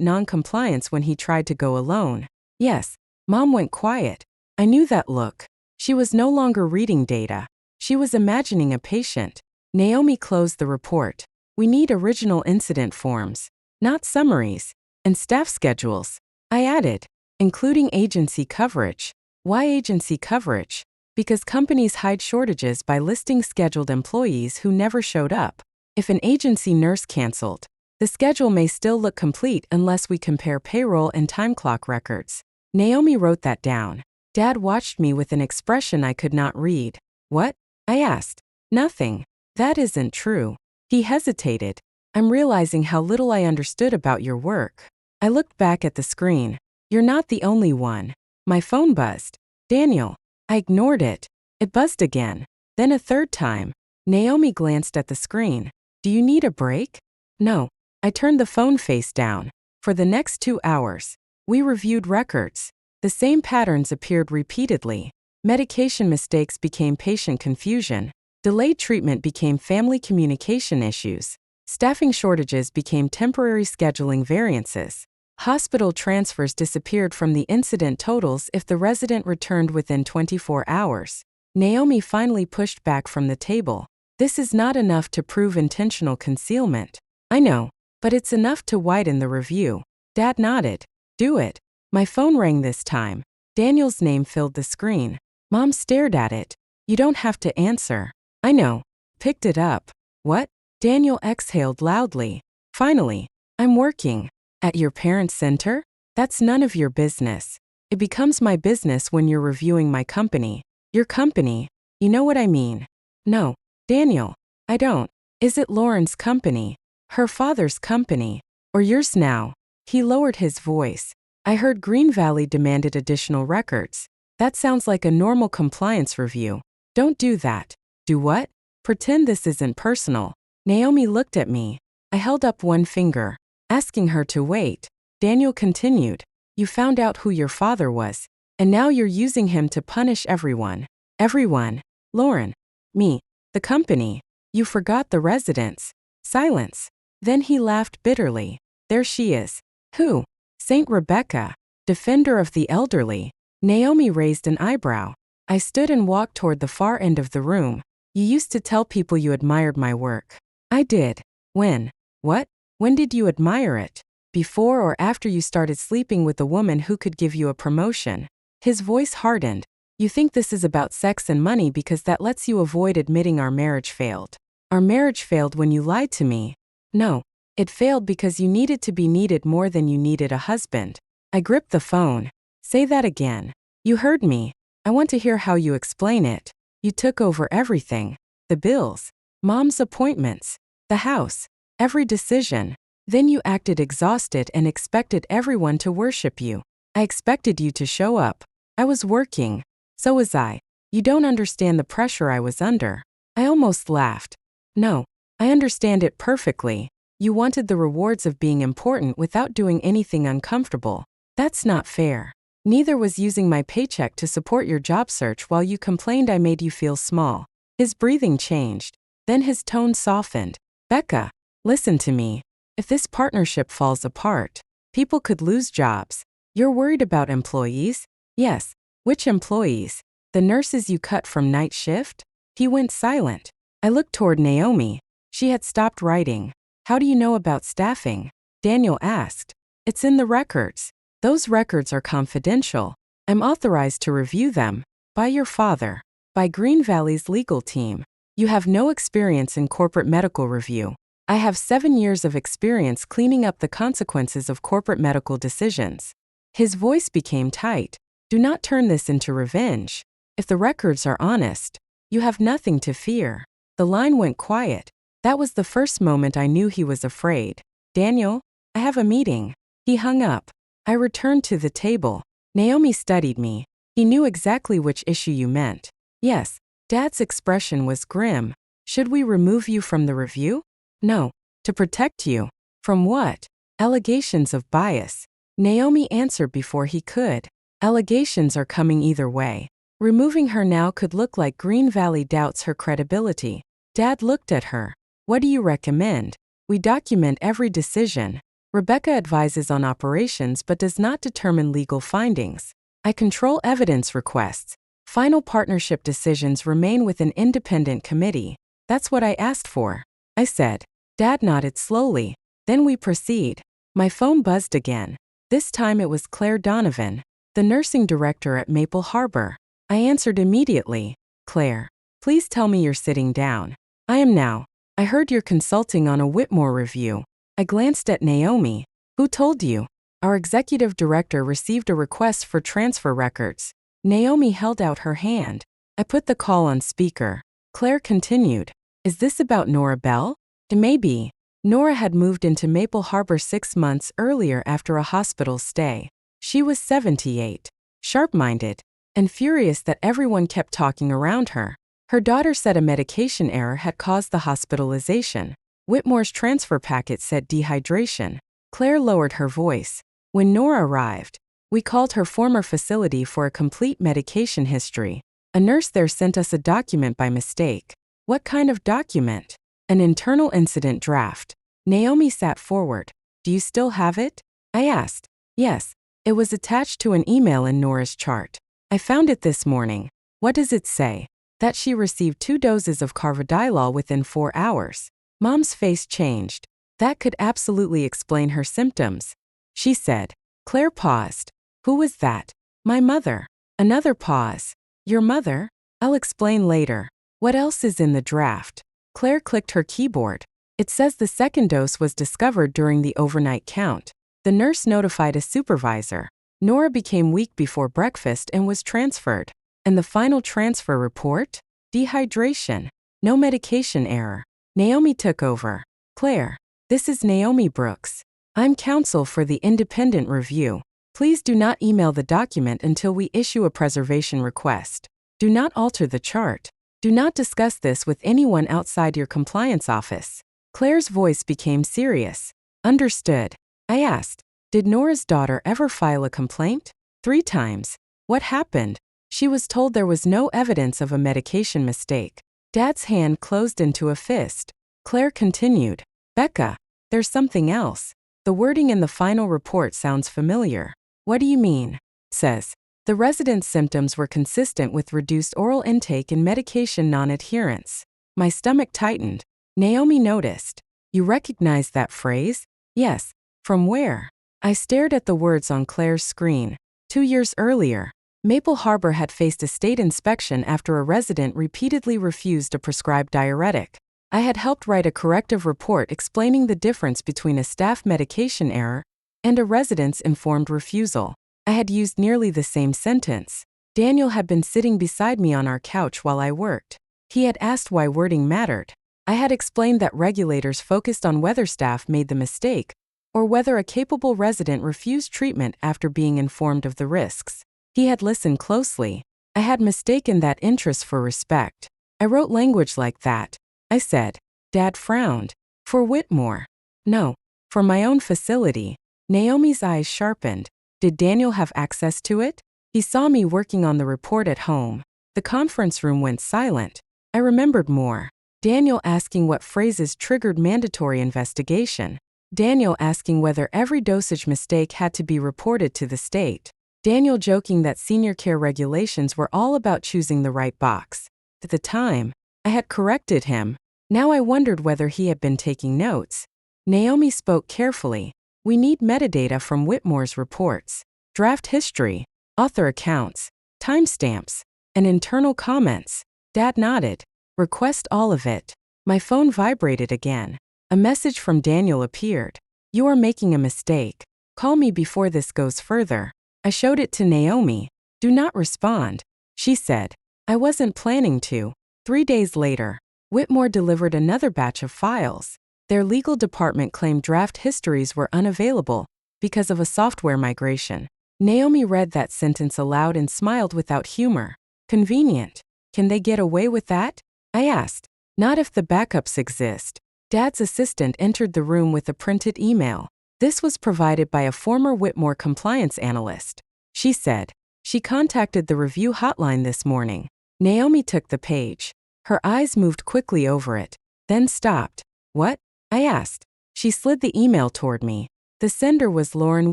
non-compliance when he tried to go alone. Yes, Mom went quiet. I knew that look. She was no longer reading data. She was imagining a patient. Naomi closed the report. We need original incident forms, not summaries, and staff schedules. I added, including agency coverage. Why agency coverage? Because companies hide shortages by listing scheduled employees who never showed up. If an agency nurse canceled, the schedule may still look complete unless we compare payroll and time clock records. Naomi wrote that down. Dad watched me with an expression I could not read. What? I asked. Nothing. That isn't true. He hesitated. I'm realizing how little I understood about your work. I looked back at the screen. You're not the only one. My phone buzzed. Daniel. I ignored it. It buzzed again. Then a third time. Naomi glanced at the screen. Do you need a break? No. I turned the phone face down. For the next 2 hours, we reviewed records. The same patterns appeared repeatedly. Medication mistakes became patient confusion. Delayed treatment became family communication issues. Staffing shortages became temporary scheduling variances. Hospital transfers disappeared from the incident totals if the resident returned within 24 hours. Naomi finally pushed back from the table. This is not enough to prove intentional concealment. I know, but it's enough to widen the review. Dad nodded. Do it. My phone rang this time. Daniel's name filled the screen. Mom stared at it. You don't have to answer. I know. Picked it up. What? Daniel exhaled loudly. Finally. I'm working. At your parents' center? That's none of your business. It becomes my business when you're reviewing my company. Your company? You know what I mean? No. Daniel. I don't. Is it Lauren's company? Her father's company? Or yours now? He lowered his voice. I heard Green Valley demanded additional records. That sounds like a normal compliance review. Don't do that. Do what? Pretend this isn't personal. Naomi looked at me. I held up one finger, asking her to wait. Daniel continued. You found out who your father was, and now you're using him to punish everyone. Everyone. Lauren. Me. The company. You forgot the residents. Silence. Then he laughed bitterly. There she is. Who? Saint Rebecca. Defender of the elderly. Naomi raised an eyebrow. I stood and walked toward the far end of the room. You used to tell people you admired my work. I did. When? What? When did you admire it? Before or after you started sleeping with a woman who could give you a promotion? His voice hardened. You think this is about sex and money because that lets you avoid admitting our marriage failed. Our marriage failed when you lied to me. No. It failed because you needed to be needed more than you needed a husband. I gripped the phone. Say that again. You heard me. I want to hear how you explain it. You took over everything. The bills. Mom's appointments. The house. Every decision. Then you acted exhausted and expected everyone to worship you. I expected you to show up. I was working. So was I. You don't understand the pressure I was under. I almost laughed. No. I understand it perfectly. You wanted the rewards of being important without doing anything uncomfortable. That's not fair. Neither was using my paycheck to support your job search while you complained I made you feel small. His breathing changed. Then his tone softened. Becca, listen to me. If this partnership falls apart, people could lose jobs. You're worried about employees? Yes. Which employees? The nurses you cut from night shift? He went silent. I looked toward Naomi. She had stopped writing. How do you know about staffing? Daniel asked. It's in the records. Those records are confidential. I'm authorized to review them. By your father. By Green Valley's legal team. You have no experience in corporate medical review. I have 7 years of experience cleaning up the consequences of corporate medical decisions. His voice became tight. Do not turn this into revenge. If the records are honest, you have nothing to fear. The line went quiet. That was the first moment I knew he was afraid. Daniel, I have a meeting. He hung up. I returned to the table. Naomi studied me. He knew exactly which issue you meant. Yes. Dad's expression was grim. Should we remove you from the review? No. To protect you. From what? Allegations of bias. Naomi answered before he could. Allegations are coming either way. Removing her now could look like Green Valley doubts her credibility. Dad looked at her. What do you recommend? We document every decision. Rebecca advises on operations but does not determine legal findings. I control evidence requests. Final partnership decisions remain with an independent committee. That's what I asked for, I said. Dad nodded slowly. Then we proceed. My phone buzzed again. This time it was Claire Donovan, the nursing director at Maple Harbor. I answered immediately. Claire, please tell me you're sitting down. I am now. I heard you're consulting on a Whitmore review. I glanced at Naomi. Who told you? Our executive director received a request for transfer records. Naomi held out her hand. I put the call on speaker. Claire continued. Is this about Nora Bell? It may be. Nora had moved into Maple Harbor 6 months earlier after a hospital stay. She was 78, sharp-minded, and furious that everyone kept talking around her. Her daughter said a medication error had caused the hospitalization. Whitmore's transfer packet said dehydration. Claire lowered her voice. When Nora arrived, we called her former facility for a complete medication history. A nurse there sent us a document by mistake. What kind of document? An internal incident draft. Naomi sat forward. Do you still have it? I asked. Yes. It was attached to an email in Nora's chart. I found it this morning. What does it say? That she received 2 doses of carvedilol within 4 hours. Mom's face changed. That could absolutely explain her symptoms. She said. Claire paused. Who was that? My mother. Another pause. Your mother? I'll explain later. What else is in the draft? Claire clicked her keyboard. It says the second dose was discovered during the overnight count. The nurse notified a supervisor. Nora became weak before breakfast and was transferred. And the final transfer report? Dehydration. No medication error. Naomi took over. Claire, this is Naomi Brooks. I'm counsel for the independent review. Please do not email the document until we issue a preservation request. Do not alter the chart. Do not discuss this with anyone outside your compliance office. Claire's voice became serious. Understood. I asked, did Nora's daughter ever file a complaint? 3 times. What happened? She was told there was no evidence of a medication mistake. Dad's hand closed into a fist. Claire continued. Becca, there's something else. The wording in the final report sounds familiar. What do you mean? Says, the resident's symptoms were consistent with reduced oral intake and medication non-adherence. My stomach tightened. Naomi noticed. You recognize that phrase? Yes. From where? I stared at the words on Claire's screen. 2 years earlier, Maple Harbor had faced a state inspection after a resident repeatedly refused a prescribed diuretic. I had helped write a corrective report explaining the difference between a staff medication error and a resident's informed refusal. I had used nearly the same sentence. Daniel had been sitting beside me on our couch while I worked. He had asked why wording mattered. I had explained that regulators focused on whether staff made the mistake or whether a capable resident refused treatment after being informed of the risks. He had listened closely. I had mistaken that interest for respect. I wrote language like that. I said. Dad frowned. For Whitmore? No. For my own facility. Naomi's eyes sharpened. Did Daniel have access to it? He saw me working on the report at home. The conference room went silent. I remembered more. Daniel asking what phrases triggered mandatory investigation. Daniel asking whether every dosage mistake had to be reported to the state. Daniel joking that senior care regulations were all about choosing the right box. At the time, I had corrected him. Now I wondered whether he had been taking notes. Naomi spoke carefully. We need metadata from Whitmore's reports, draft history, author accounts, timestamps, and internal comments. Dad nodded. Request all of it. My phone vibrated again. A message from Daniel appeared. You are making a mistake. Call me before this goes further. I showed it to Naomi. Do not respond. She said. I wasn't planning to. 3 days later, Whitmore delivered another batch of files. Their legal department claimed draft histories were unavailable because of a software migration. Naomi read that sentence aloud and smiled without humor. Convenient. Can they get away with that? I asked. Not if the backups exist. Dad's assistant entered the room with a printed email. This was provided by a former Whitmore compliance analyst. She said, she contacted the review hotline this morning. Naomi took the page. Her eyes moved quickly over it, then stopped. What? I asked. She slid the email toward me. The sender was Lauren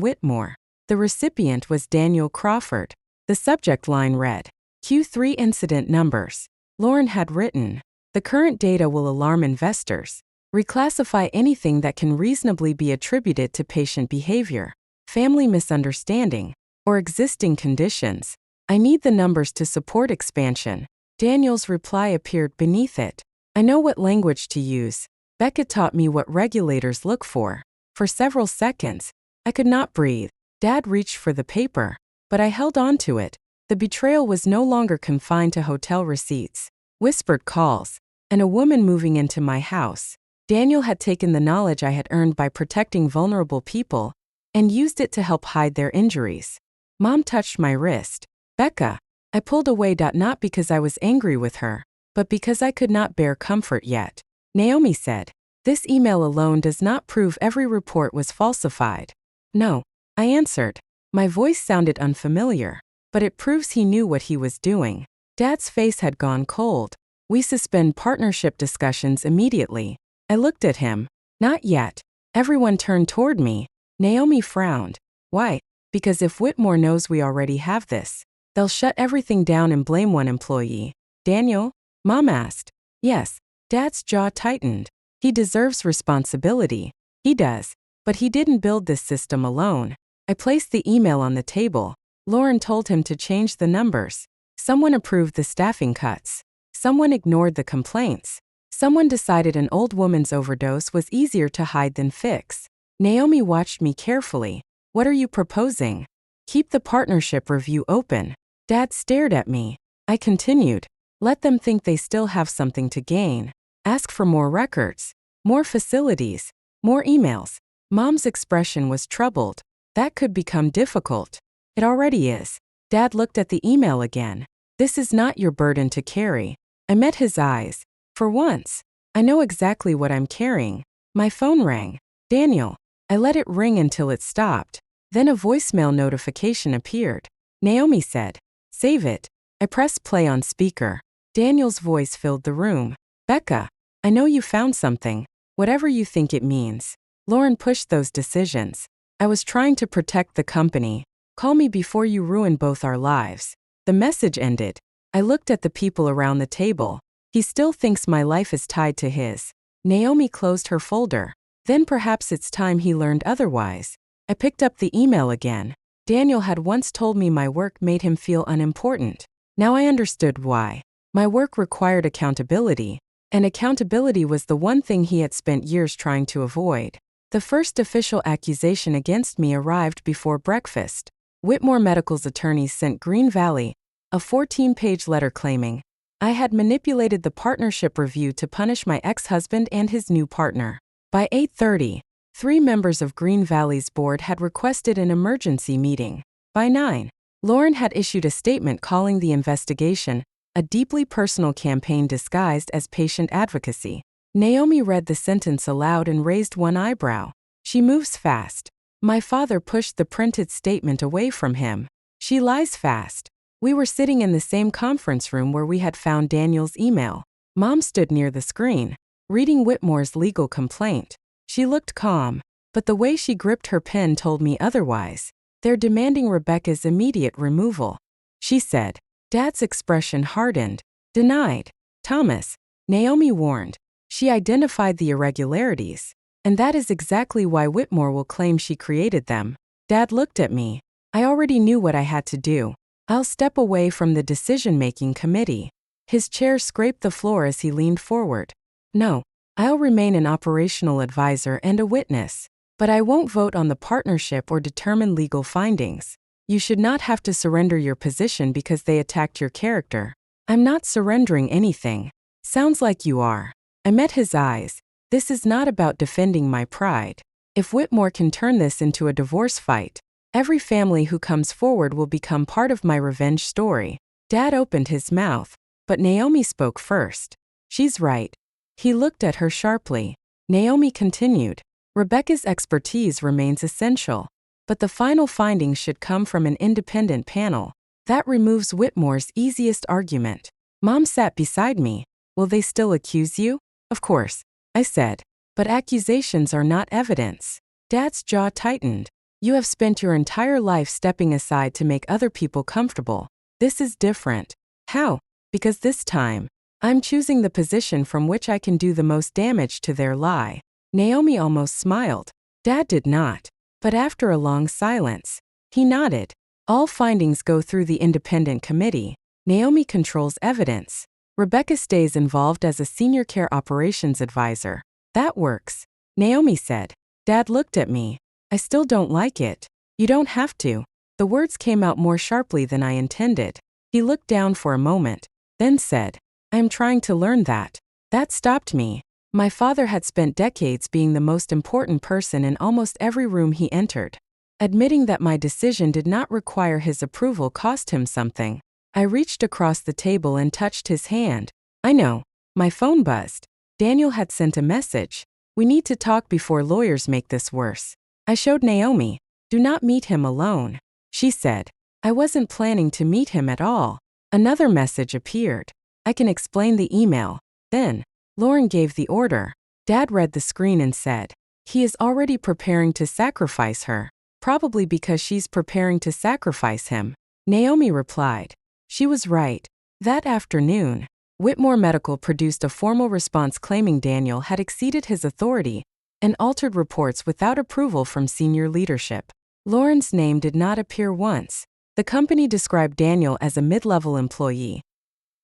Whitmore. The recipient was Daniel Crawford. The subject line read, Q3 incident numbers. Lauren had written, the current data will alarm investors. Reclassify anything that can reasonably be attributed to patient behavior, family misunderstanding, or existing conditions. I need the numbers to support expansion. Daniel's reply appeared beneath it. I know what language to use. Becca taught me what regulators look for. For several seconds, I could not breathe. Dad reached for the paper, but I held on to it. The betrayal was no longer confined to hotel receipts, whispered calls, and a woman moving into my house. Daniel had taken the knowledge I had earned by protecting vulnerable people and used it to help hide their injuries. Mom touched my wrist. Becca. I pulled away. Not because I was angry with her, but because I could not bear comfort yet. Naomi said, this email alone does not prove every report was falsified. No, I answered. My voice sounded unfamiliar, but it proves he knew what he was doing. Dad's face had gone cold. We suspend partnership discussions immediately. I looked at him. Not yet. Everyone turned toward me. Naomi frowned. Why? Because if Whitmore knows we already have this, they'll shut everything down and blame one employee. Daniel? Mom asked. Yes. Dad's jaw tightened. He deserves responsibility. He does. But he didn't build this system alone. I placed the email on the table. Lauren told him to change the numbers. Someone approved the staffing cuts. Someone ignored the complaints. Someone decided an old woman's overdose was easier to hide than fix. Naomi watched me carefully. What are you proposing? Keep the partnership review open. Dad stared at me. I continued. Let them think they still have something to gain. Ask for more records, more facilities, more emails. Mom's expression was troubled. That could become difficult. It already is. Dad looked at the email again. This is not your burden to carry. I met his eyes. For once, I know exactly what I'm carrying. My phone rang. Daniel. I let it ring until it stopped. Then a voicemail notification appeared. Naomi said, save it. I pressed play on speaker. Daniel's voice filled the room. Becca, I know you found something. Whatever you think it means. Lauren pushed those decisions. I was trying to protect the company. Call me before you ruin both our lives. The message ended. I looked at the people around the table. He still thinks my life is tied to his. Naomi closed her folder. Then perhaps it's time he learned otherwise. I picked up the email again. Daniel had once told me my work made him feel unimportant. Now I understood why. My work required accountability, and accountability was the one thing he had spent years trying to avoid. The first official accusation against me arrived before breakfast. Whitmore Medical's attorneys sent Green Valley a 14-page letter claiming I had manipulated the partnership review to punish my ex-husband and his new partner. By 8:30, 3 members of Green Valley's board had requested an emergency meeting. By 9, Lauren had issued a statement calling the investigation a deeply personal campaign disguised as patient advocacy. Naomi read the sentence aloud and raised one eyebrow. She moves fast. My father pushed the printed statement away from him. She lies fast. We were sitting in the same conference room where we had found Daniel's email. Mom stood near the screen, reading Whitmore's legal complaint. She looked calm, but the way she gripped her pen told me otherwise. They're demanding Rebecca's immediate removal. She said. Dad's expression hardened. Denied. Thomas. Naomi warned. She identified the irregularities. And that is exactly why Whitmore will claim she created them. Dad looked at me. I already knew what I had to do. I'll step away from the decision-making committee. His chair scraped the floor as he leaned forward. No, I'll remain an operational advisor and a witness. But I won't vote on the partnership or determine legal findings. You should not have to surrender your position because they attacked your character. I'm not surrendering anything. Sounds like you are. I met his eyes. This is not about defending my pride. If Whitmore can turn this into a divorce fight, Every family who comes forward will become part of my revenge story. Dad opened his mouth, but Naomi spoke first. She's right. He looked at her sharply. Naomi continued. Rebecca's expertise remains essential, but the final findings should come from an independent panel. That removes Whitmore's easiest argument. Mom sat beside me. Will they still accuse you? Of course, I said. But accusations are not evidence. Dad's jaw tightened. You have spent your entire life stepping aside to make other people comfortable. This is different. How? Because this time, I'm choosing the position from which I can do the most damage to their lie. Naomi almost smiled. Dad did not. But after a long silence, he nodded. All findings go through the independent committee. Naomi controls evidence. Rebecca stays involved as a senior care operations advisor. That works, Naomi said. Dad looked at me. I still don't like it. You don't have to. The words came out more sharply than I intended. He looked down for a moment, then said, I am trying to learn that. That stopped me. My father had spent decades being the most important person in almost every room he entered. Admitting that my decision did not require his approval cost him something. I reached across the table and touched his hand. I know. My phone buzzed. Daniel had sent a message. We need to talk before lawyers make this worse. I showed Naomi. Do not meet him alone. She said. I wasn't planning to meet him at all. Another message appeared. I can explain the email. Then, Lauren gave the order. Dad read the screen and said, he is already preparing to sacrifice her. Probably because she's preparing to sacrifice him. Naomi replied. She was right. That afternoon, Whitmore Medical produced a formal response claiming Daniel had exceeded his authority and altered reports without approval from senior leadership. Lauren's name did not appear once. The company described Daniel as a mid-level employee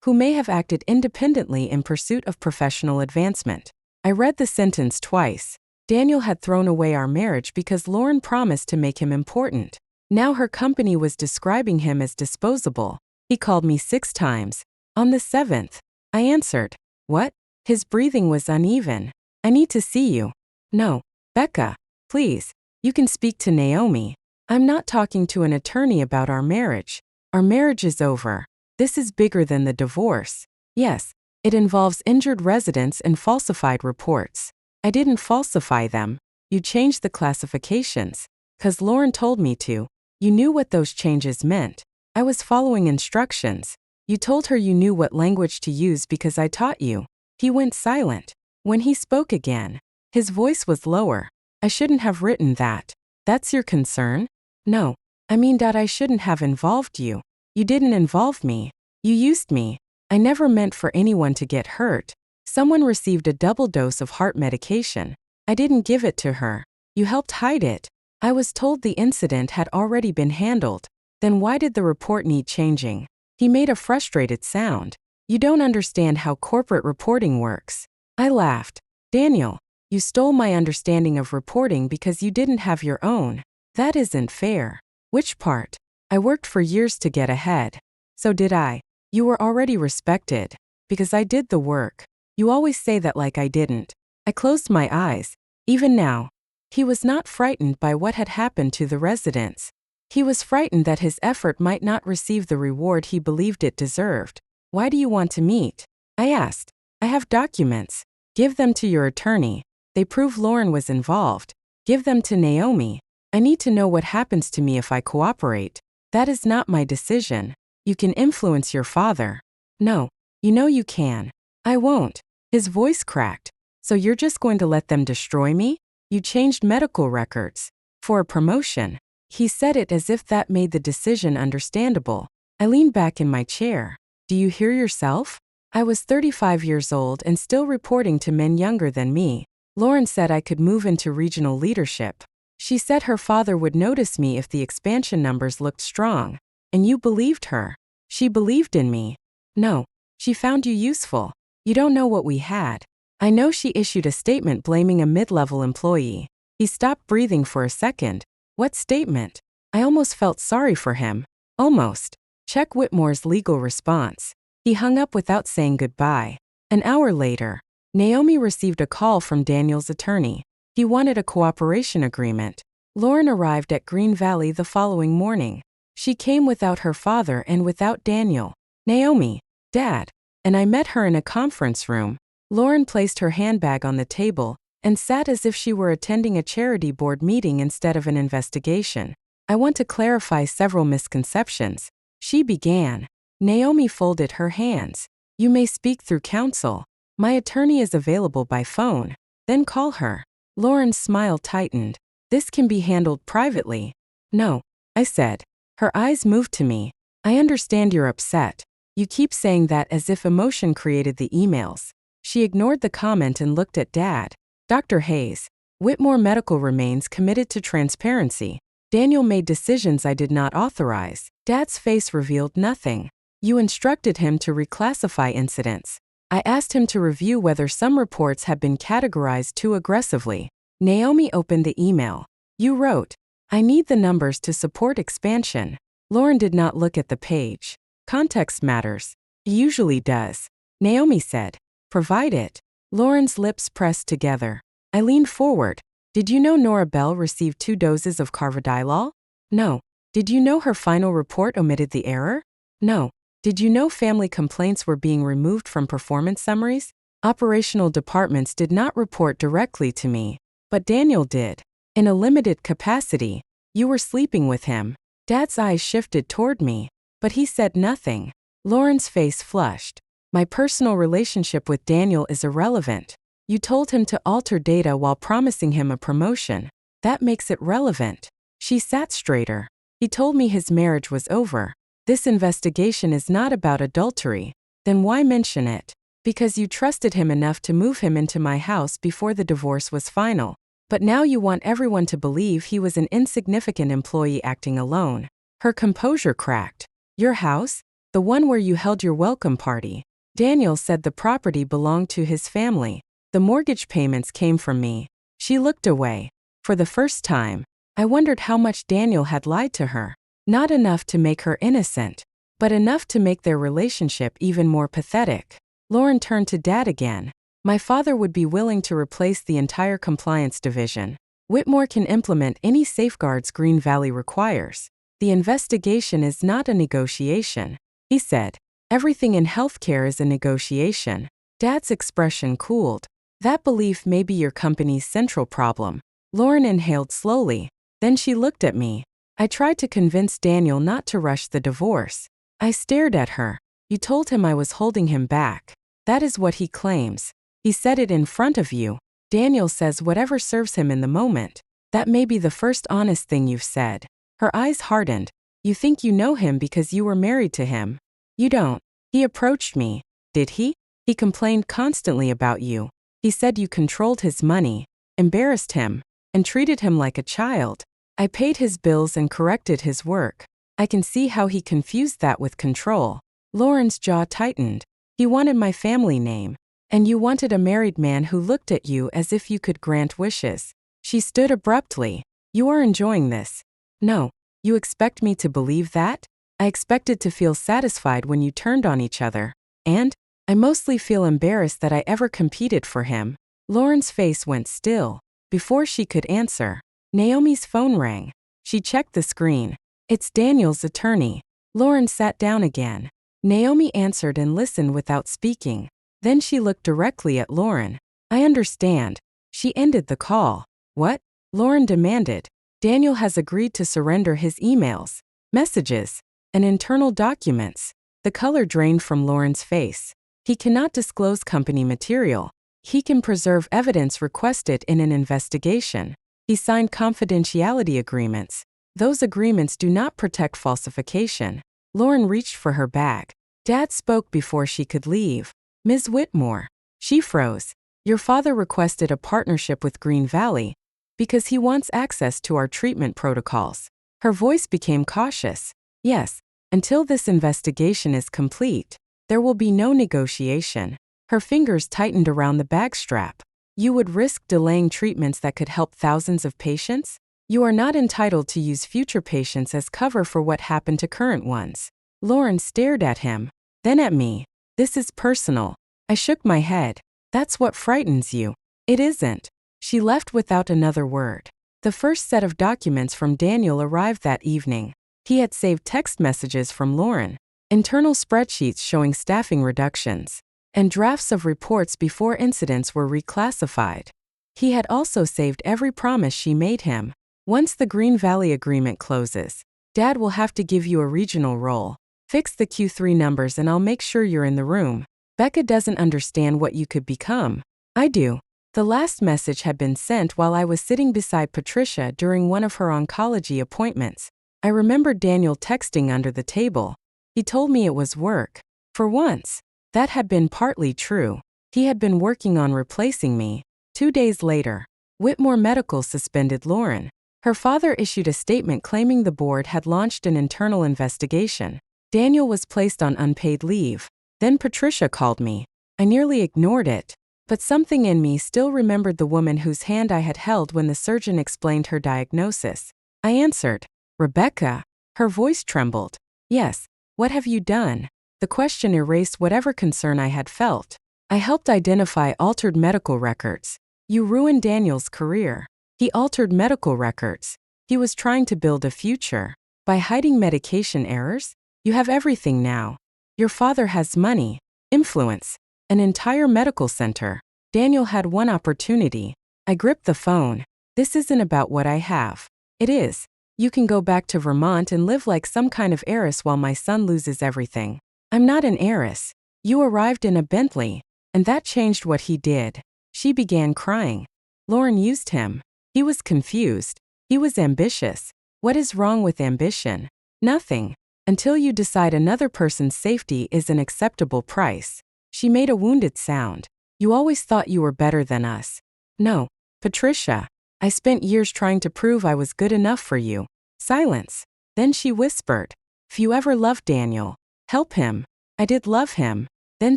who may have acted independently in pursuit of professional advancement. I read the sentence twice. Daniel had thrown away our marriage because Lauren promised to make him important. Now her company was describing him as disposable. He called me 6 times. On the 7th, I answered. What? His breathing was uneven. I need to see you. No, Becca, please. You can speak to Naomi. I'm not talking to an attorney about our marriage. Our marriage is over. This is bigger than the divorce. Yes, it involves injured residents and falsified reports. I didn't falsify them. You changed the classifications. 'Cause Lauren told me to. You knew what those changes meant. I was following instructions. You told her you knew what language to use because I taught you. He went silent. When he spoke again, his voice was lower. I shouldn't have written that. That's your concern? No. I mean that I shouldn't have involved you. You didn't involve me. You used me. I never meant for anyone to get hurt. Someone received a double dose of heart medication. I didn't give it to her. You helped hide it. I was told the incident had already been handled. Then why did the report need changing? He made a frustrated sound. You don't understand how corporate reporting works. I laughed. Daniel, you stole my understanding of reporting because you didn't have your own. That isn't fair. Which part? I worked for years to get ahead. So did I. You were already respected. Because I did the work. You always say that like I didn't. I closed my eyes. Even now. He was not frightened by what had happened to the residents. He was frightened that his effort might not receive the reward he believed it deserved. Why do you want to meet? I asked. I have documents. Give them to your attorney. They prove Lauren was involved. Give them to Naomi. I need to know what happens to me if I cooperate. That is not my decision. You can influence your father. No. You know you can. I won't. His voice cracked. So you're just going to let them destroy me? You changed medical records. For a promotion. He said it as if that made the decision understandable. I leaned back in my chair. Do you hear yourself? I was 35 years old and still reporting to men younger than me. Lauren said I could move into regional leadership. She said her father would notice me if the expansion numbers looked strong. And you believed her. She believed in me. No. She found you useful. You don't know what we had. I know she issued a statement blaming a mid-level employee. He stopped breathing for a second. What statement? I almost felt sorry for him. Almost. Check Whitmore's legal response. He hung up without saying goodbye. An hour later, Naomi received a call from Daniel's attorney. He wanted a cooperation agreement. Lauren arrived at Green Valley the following morning. She came without her father and without Daniel, Naomi, Dad, and I met her in a conference room. Lauren placed her handbag on the table and sat as if she were attending a charity board meeting instead of an investigation. I want to clarify several misconceptions, she began. Naomi folded her hands. You may speak through counsel. My attorney is available by phone. Then call her. Lauren's smile tightened. This can be handled privately. No, I said. Her eyes moved to me. I understand you're upset. You keep saying that as if emotion created the emails. She ignored the comment and looked at Dad. Dr. Hayes, Whitmore Medical remains committed to transparency. Daniel made decisions I did not authorize. Dad's face revealed nothing. You instructed him to reclassify incidents. I asked him to review whether some reports had been categorized too aggressively. Naomi opened the email. You wrote, I need the numbers to support expansion. Lauren did not look at the page. Context matters. It usually does. Naomi said, provide it. Lauren's lips pressed together. I leaned forward. Did you know Nora Bell received 2 doses of carvedilol? No. Did you know her final report omitted the error? No. Did you know family complaints were being removed from performance summaries? Operational departments did not report directly to me, but Daniel did. In a limited capacity. You were sleeping with him. Dad's eyes shifted toward me, but he said nothing. Lauren's face flushed. My personal relationship with Daniel is irrelevant. You told him to alter data while promising him a promotion. That makes it relevant. She sat straighter. He told me his marriage was over. This investigation is not about adultery. Then why mention it? Because you trusted him enough to move him into my house before the divorce was final. But now you want everyone to believe he was an insignificant employee acting alone. Her composure cracked. Your house? The one where you held your welcome party. Daniel said the property belonged to his family. The mortgage payments came from me. She looked away. For the first time, I wondered how much Daniel had lied to her. Not enough to make her innocent, but enough to make their relationship even more pathetic. Lauren turned to Dad again. My father would be willing to replace the entire compliance division. Whitmore can implement any safeguards Green Valley requires. The investigation is not a negotiation, he said. Everything in healthcare is a negotiation. Dad's expression cooled. That belief may be your company's central problem. Lauren inhaled slowly. Then she looked at me. I tried to convince Daniel not to rush the divorce. I stared at her. You told him I was holding him back. That is what he claims. He said it in front of you. Daniel says whatever serves him in the moment. That may be the first honest thing you've said. Her eyes hardened. You think you know him because you were married to him. You don't. He approached me. Did he? He complained constantly about you. He said you controlled his money, embarrassed him, and treated him like a child. I paid his bills and corrected his work. I can see how he confused that with control. Lauren's jaw tightened. He wanted my family name. And you wanted a married man who looked at you as if you could grant wishes. She stood abruptly. You are enjoying this. No. You expect me to believe that? I expected to feel satisfied when you turned on each other. And? I mostly feel embarrassed that I ever competed for him. Lauren's face went still. Before she could answer, Naomi's phone rang. She checked the screen. It's Daniel's attorney. Lauren sat down again. Naomi answered and listened without speaking. Then she looked directly at Lauren. I understand. She ended the call. What? Lauren demanded. Daniel has agreed to surrender his emails, messages, and internal documents. The color drained from Lauren's face. He cannot disclose company material. He can preserve evidence requested in an investigation. He signed confidentiality agreements. Those agreements do not protect falsification. Lauren reached for her bag. Dad spoke before she could leave. Ms. Whitmore. She froze. Your father requested a partnership with Green Valley because he wants access to our treatment protocols. Her voice became cautious. Yes, until this investigation is complete, there will be no negotiation. Her fingers tightened around the bag strap. You would risk delaying treatments that could help thousands of patients? You are not entitled to use future patients as cover for what happened to current ones. Lauren stared at him, then at me. This is personal. I shook my head. That's what frightens you. It isn't. She left without another word. The first set of documents from Daniel arrived that evening. He had saved text messages from Lauren, internal spreadsheets showing staffing reductions, and drafts of reports before incidents were reclassified. He had also saved every promise she made him. Once the Green Valley agreement closes, Dad will have to give you a regional role. Fix the Q3 numbers and I'll make sure you're in the room. Becca doesn't understand what you could become. I do. The last message had been sent while I was sitting beside Patricia during one of her oncology appointments. I remembered Daniel texting under the table. He told me it was work. For once, that had been partly true. He had been working on replacing me. 2 days later, Whitmore Medical suspended Lauren. Her father issued a statement claiming the board had launched an internal investigation. Daniel was placed on unpaid leave. Then Patricia called me. I nearly ignored it, but something in me still remembered the woman whose hand I had held when the surgeon explained her diagnosis. I answered, "Rebecca." Her voice trembled. "Yes, what have you done?" The question erased whatever concern I had felt. I helped identify altered medical records. You ruined Daniel's career. He altered medical records. He was trying to build a future. By hiding medication errors, you have everything now. Your father has money, influence, an entire medical center. Daniel had one opportunity. I gripped the phone. This isn't about what I have. It is. You can go back to Vermont and live like some kind of heiress while my son loses everything. I'm not an heiress. You arrived in a Bentley, and that changed what he did. She began crying. Lauren used him. He was confused. He was ambitious. What is wrong with ambition? Nothing. Until you decide another person's safety is an acceptable price. She made a wounded sound. You always thought you were better than us. No, Patricia. I spent years trying to prove I was good enough for you. Silence. Then she whispered, "If you ever loved Daniel, help him." I did love him. Then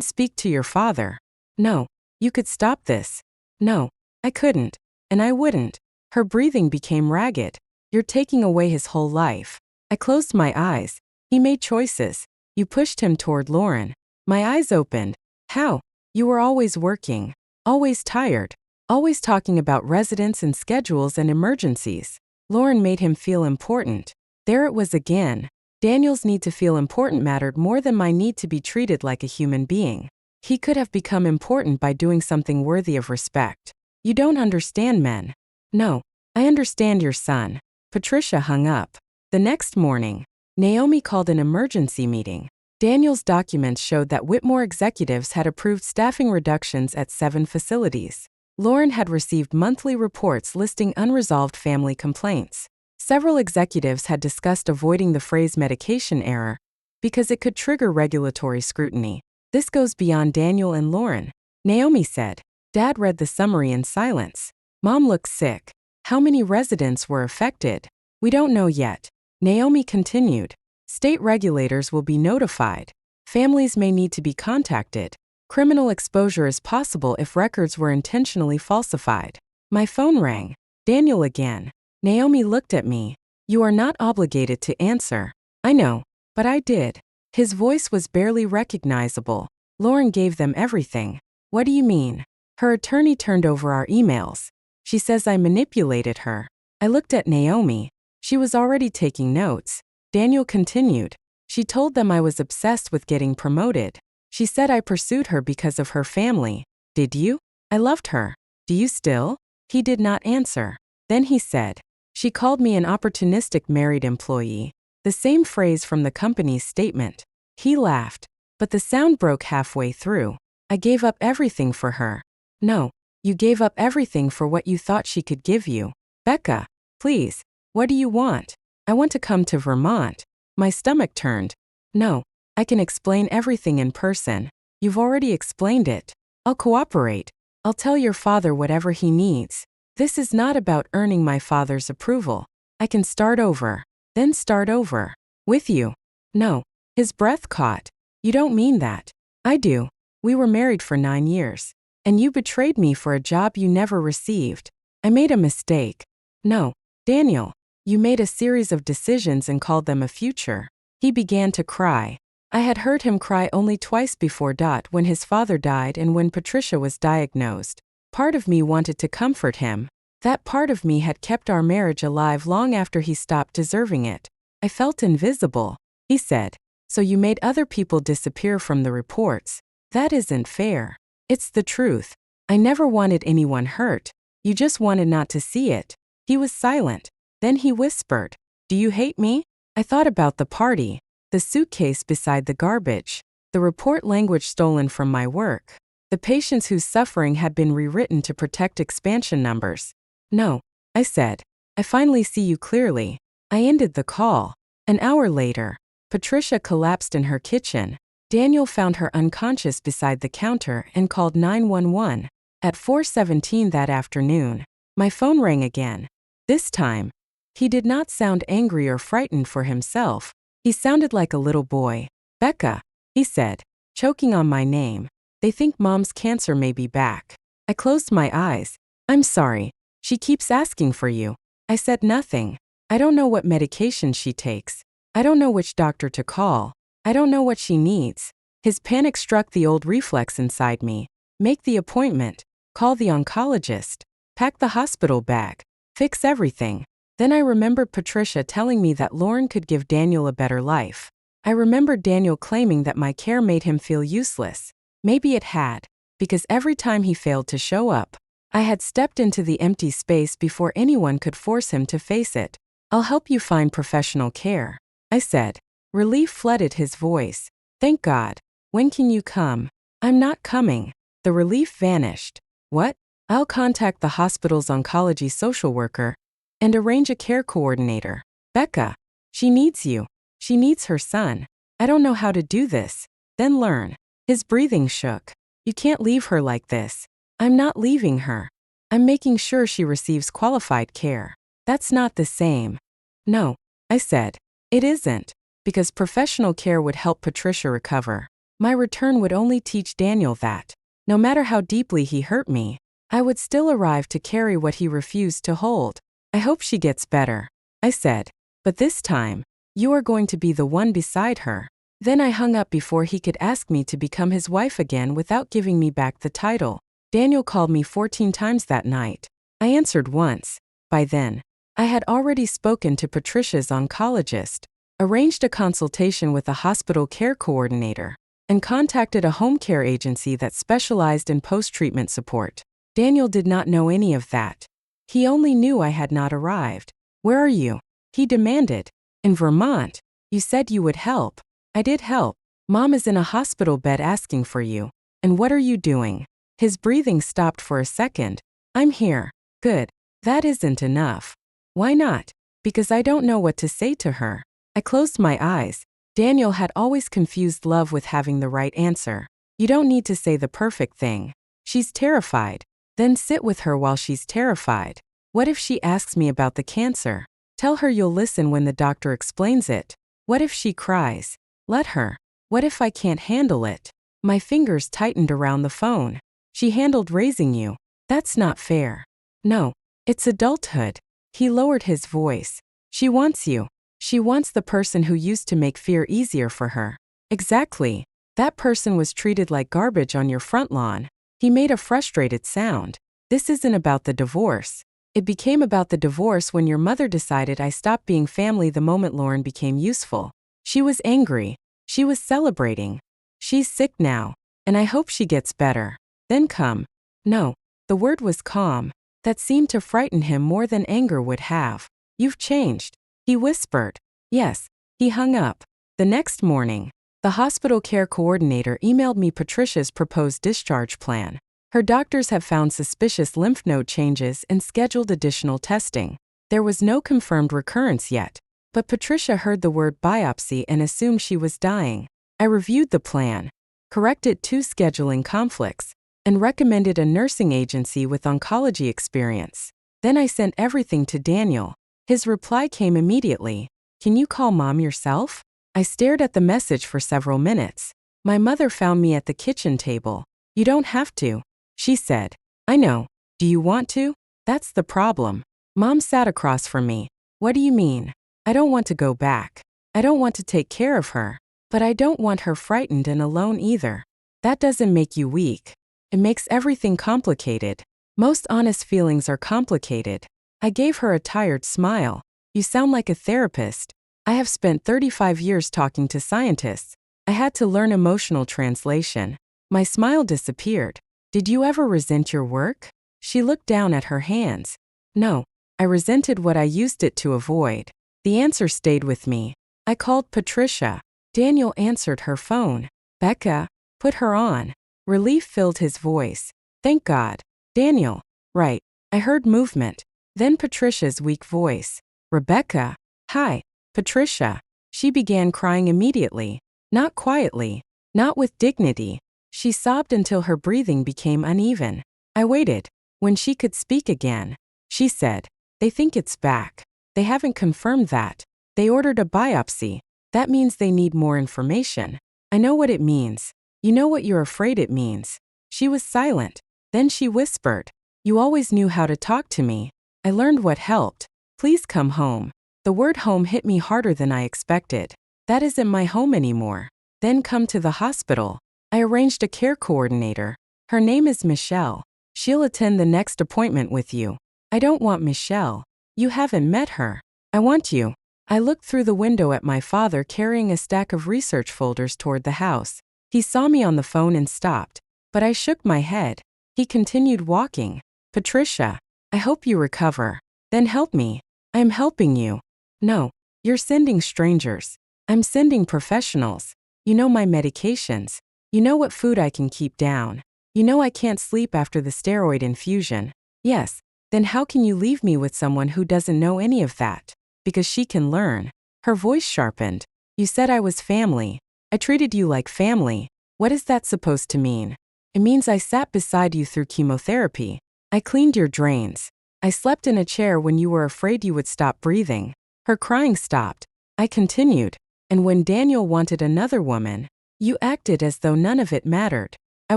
speak to your father. No, you could stop this. No, I couldn't. And I wouldn't. Her breathing became ragged. You're taking away his whole life. I closed my eyes. He made choices. You pushed him toward Lauren. My eyes opened. How? You were always working. Always tired. Always talking about residents and schedules and emergencies. Lauren made him feel important. There it was again. Daniel's need to feel important mattered more than my need to be treated like a human being. He could have become important by doing something worthy of respect. You don't understand men. No, I understand your son. Patricia hung up. The next morning, Naomi called an emergency meeting. Daniel's documents showed that Whitmore executives had approved staffing reductions at 7 facilities. Lauren had received monthly reports listing unresolved family complaints. Several executives had discussed avoiding the phrase medication error because it could trigger regulatory scrutiny. This goes beyond Daniel and Lauren. Naomi said. Dad read the summary in silence. Mom looks sick. How many residents were affected? We don't know yet. Naomi continued. State regulators will be notified. Families may need to be contacted. Criminal exposure is possible if records were intentionally falsified. My phone rang. Daniel again. Naomi looked at me. You are not obligated to answer. I know, but I did. His voice was barely recognizable. Lauren gave them everything. What do you mean? Her attorney turned over our emails. She says I manipulated her. I looked at Naomi. She was already taking notes. Daniel continued. She told them I was obsessed with getting promoted. She said I pursued her because of her family. Did you? I loved her. Do you still? He did not answer. Then he said, she called me an opportunistic married employee. The same phrase from the company's statement. He laughed, but the sound broke halfway through. I gave up everything for her. No, you gave up everything for what you thought she could give you. Becca, please, what do you want? I want to come to Vermont. My stomach turned. No, I can explain everything in person. You've already explained it. I'll cooperate. I'll tell your father whatever he needs. This is not about earning my father's approval. I can start over. Then start over. With you. No. His breath caught. You don't mean that. I do. We were married for 9 years. And you betrayed me for a job you never received. I made a mistake. No. Daniel, you made a series of decisions and called them a future. He began to cry. I had heard him cry only twice before. When his father died and when Patricia was diagnosed. Part of me wanted to comfort him, That part of me had kept our marriage alive long after he stopped deserving it. I felt invisible. He said, "So you made other people disappear from the reports. That isn't fair." "It's the truth. I never wanted anyone hurt. You just wanted not to see it." He was silent. Then he whispered, "Do you hate me?" I thought about the party, the suitcase beside the garbage, the report language stolen from my work, the patients whose suffering had been rewritten to protect expansion numbers. "No," I said. "I finally see you clearly." I ended the call. An hour later, Patricia collapsed in her kitchen. Daniel found her unconscious beside the counter and called 911. At 4:17 that afternoon, my phone rang again. This time, he did not sound angry or frightened for himself. He sounded like a little boy. "Becca," he said, choking on my name. "They think Mom's cancer may be back." I closed my eyes. "I'm sorry. She keeps asking for you." I said nothing. I don't know what medication she takes. I don't know which doctor to call. I don't know what she needs. His panic struck the old reflex inside me. Make the appointment. Call the oncologist. Pack the hospital bag. Fix everything. Then I remembered Patricia telling me that Lauren could give Daniel a better life. I remembered Daniel claiming that my care made him feel useless. Maybe it had, because every time he failed to show up, I had stepped into the empty space before anyone could force him to face it. "I'll help you find professional care," I said. Relief flooded his voice. "Thank God. When can you come?" "I'm not coming." The relief vanished. "What?" "I'll contact the hospital's oncology social worker and arrange a care coordinator." "Becca, she needs you. She needs her son." "I don't know how to do this." "Then learn." His breathing shook. "You can't leave her like this." "I'm not leaving her. I'm making sure she receives qualified care." "That's not the same." "No," I said. "It isn't. Because professional care would help Patricia recover. My return would only teach Daniel that, no matter how deeply he hurt me, I would still arrive to carry what he refused to hold." "I hope she gets better," I said. "But this time, you are going to be the one beside her." Then I hung up before he could ask me to become his wife again without giving me back the title. Daniel called me 14 times that night. I answered once. By then, I had already spoken to Patricia's oncologist, arranged a consultation with a hospital care coordinator, and contacted a home care agency that specialized in post-treatment support. Daniel did not know any of that. He only knew I had not arrived. "Where are you?" he demanded. "In Vermont. You said you would help." "I did help. Mom is in a hospital bed asking for you." "And what are you doing?" His breathing stopped for a second. "I'm here." "Good. That isn't enough." "Why not?" "Because I don't know what to say to her." I closed my eyes. Daniel had always confused love with having the right answer. You don't need to say the perfect thing. "She's terrified." Then sit with her while she's terrified. "What if she asks me about the cancer?" Tell her you'll listen when the doctor explains it. "What if she cries?" Let her. "What if I can't handle it?" My fingers tightened around the phone. "She handled raising you." "That's not fair." "No. It's adulthood." He lowered his voice. "She wants you. She wants the person who used to make fear easier for her." "Exactly. That person was treated like garbage on your front lawn." He made a frustrated sound. "This isn't about the divorce. It became about the divorce when your mother decided I stopped being family the moment Lauren became useful. She was angry. She was celebrating. She's sick now, and I hope she gets better. Then come." "No." The word was calm. That seemed to frighten him more than anger would have. "You've changed," he whispered. "Yes." He hung up. The next morning, the hospital care coordinator emailed me Patricia's proposed discharge plan. Her doctors have found suspicious lymph node changes and scheduled additional testing. There was no confirmed recurrence yet, but Patricia heard the word biopsy and assumed she was dying. I reviewed the plan, corrected 2 scheduling conflicts, and recommended a nursing agency with oncology experience. Then I sent everything to Daniel. His reply came immediately. "Can you call Mom yourself?" I stared at the message for several minutes. "My mother found me at the kitchen table." "You don't have to," she said. "I know. Do you want to?" "That's the problem." Mom sat across from me. "What do you mean?" "I don't want to go back. I don't want to take care of her. But I don't want her frightened and alone either." "That doesn't make you weak. It makes everything complicated." Most honest feelings are complicated. I gave her a tired smile. You sound like a therapist. I have spent 35 years talking to scientists. I had to learn emotional translation. My smile disappeared. Did you ever resent your work? She looked down at her hands. No, I resented what I used it to avoid. The answer stayed with me. I called Patricia. Daniel answered her phone. Becca, put her on. Relief filled his voice. Thank God. Daniel. Right. I heard movement. Then Patricia's weak voice. Rebecca. Hi. Patricia. She began crying immediately. Not quietly. Not with dignity. She sobbed until her breathing became uneven. I waited. When she could speak again, she said, they think it's back. They haven't confirmed that. They ordered a biopsy. That means they need more information. I know what it means. You know what you're afraid it means. She was silent. Then she whispered, you always knew how to talk to me. I learned what helped. Please come home. The word home hit me harder than I expected. That isn't my home anymore. Then come to the hospital. I arranged a care coordinator. Her name is Michelle. She'll attend the next appointment with you. I don't want Michelle. You haven't met her. I want you. I looked through the window at my father carrying a stack of research folders toward the house. He saw me on the phone and stopped, but I shook my head. He continued walking. Patricia, I hope you recover. Then help me. I am helping you. No, you're sending strangers. I'm sending professionals. You know my medications. You know what food I can keep down. You know I can't sleep after the steroid infusion. Yes, then how can you leave me with someone who doesn't know any of that? Because she can learn. Her voice sharpened. You said I was family. I treated you like family. What is that supposed to mean? It means I sat beside you through chemotherapy. I cleaned your drains. I slept in a chair when you were afraid you would stop breathing. Her crying stopped. I continued. And when Daniel wanted another woman, you acted as though none of it mattered. I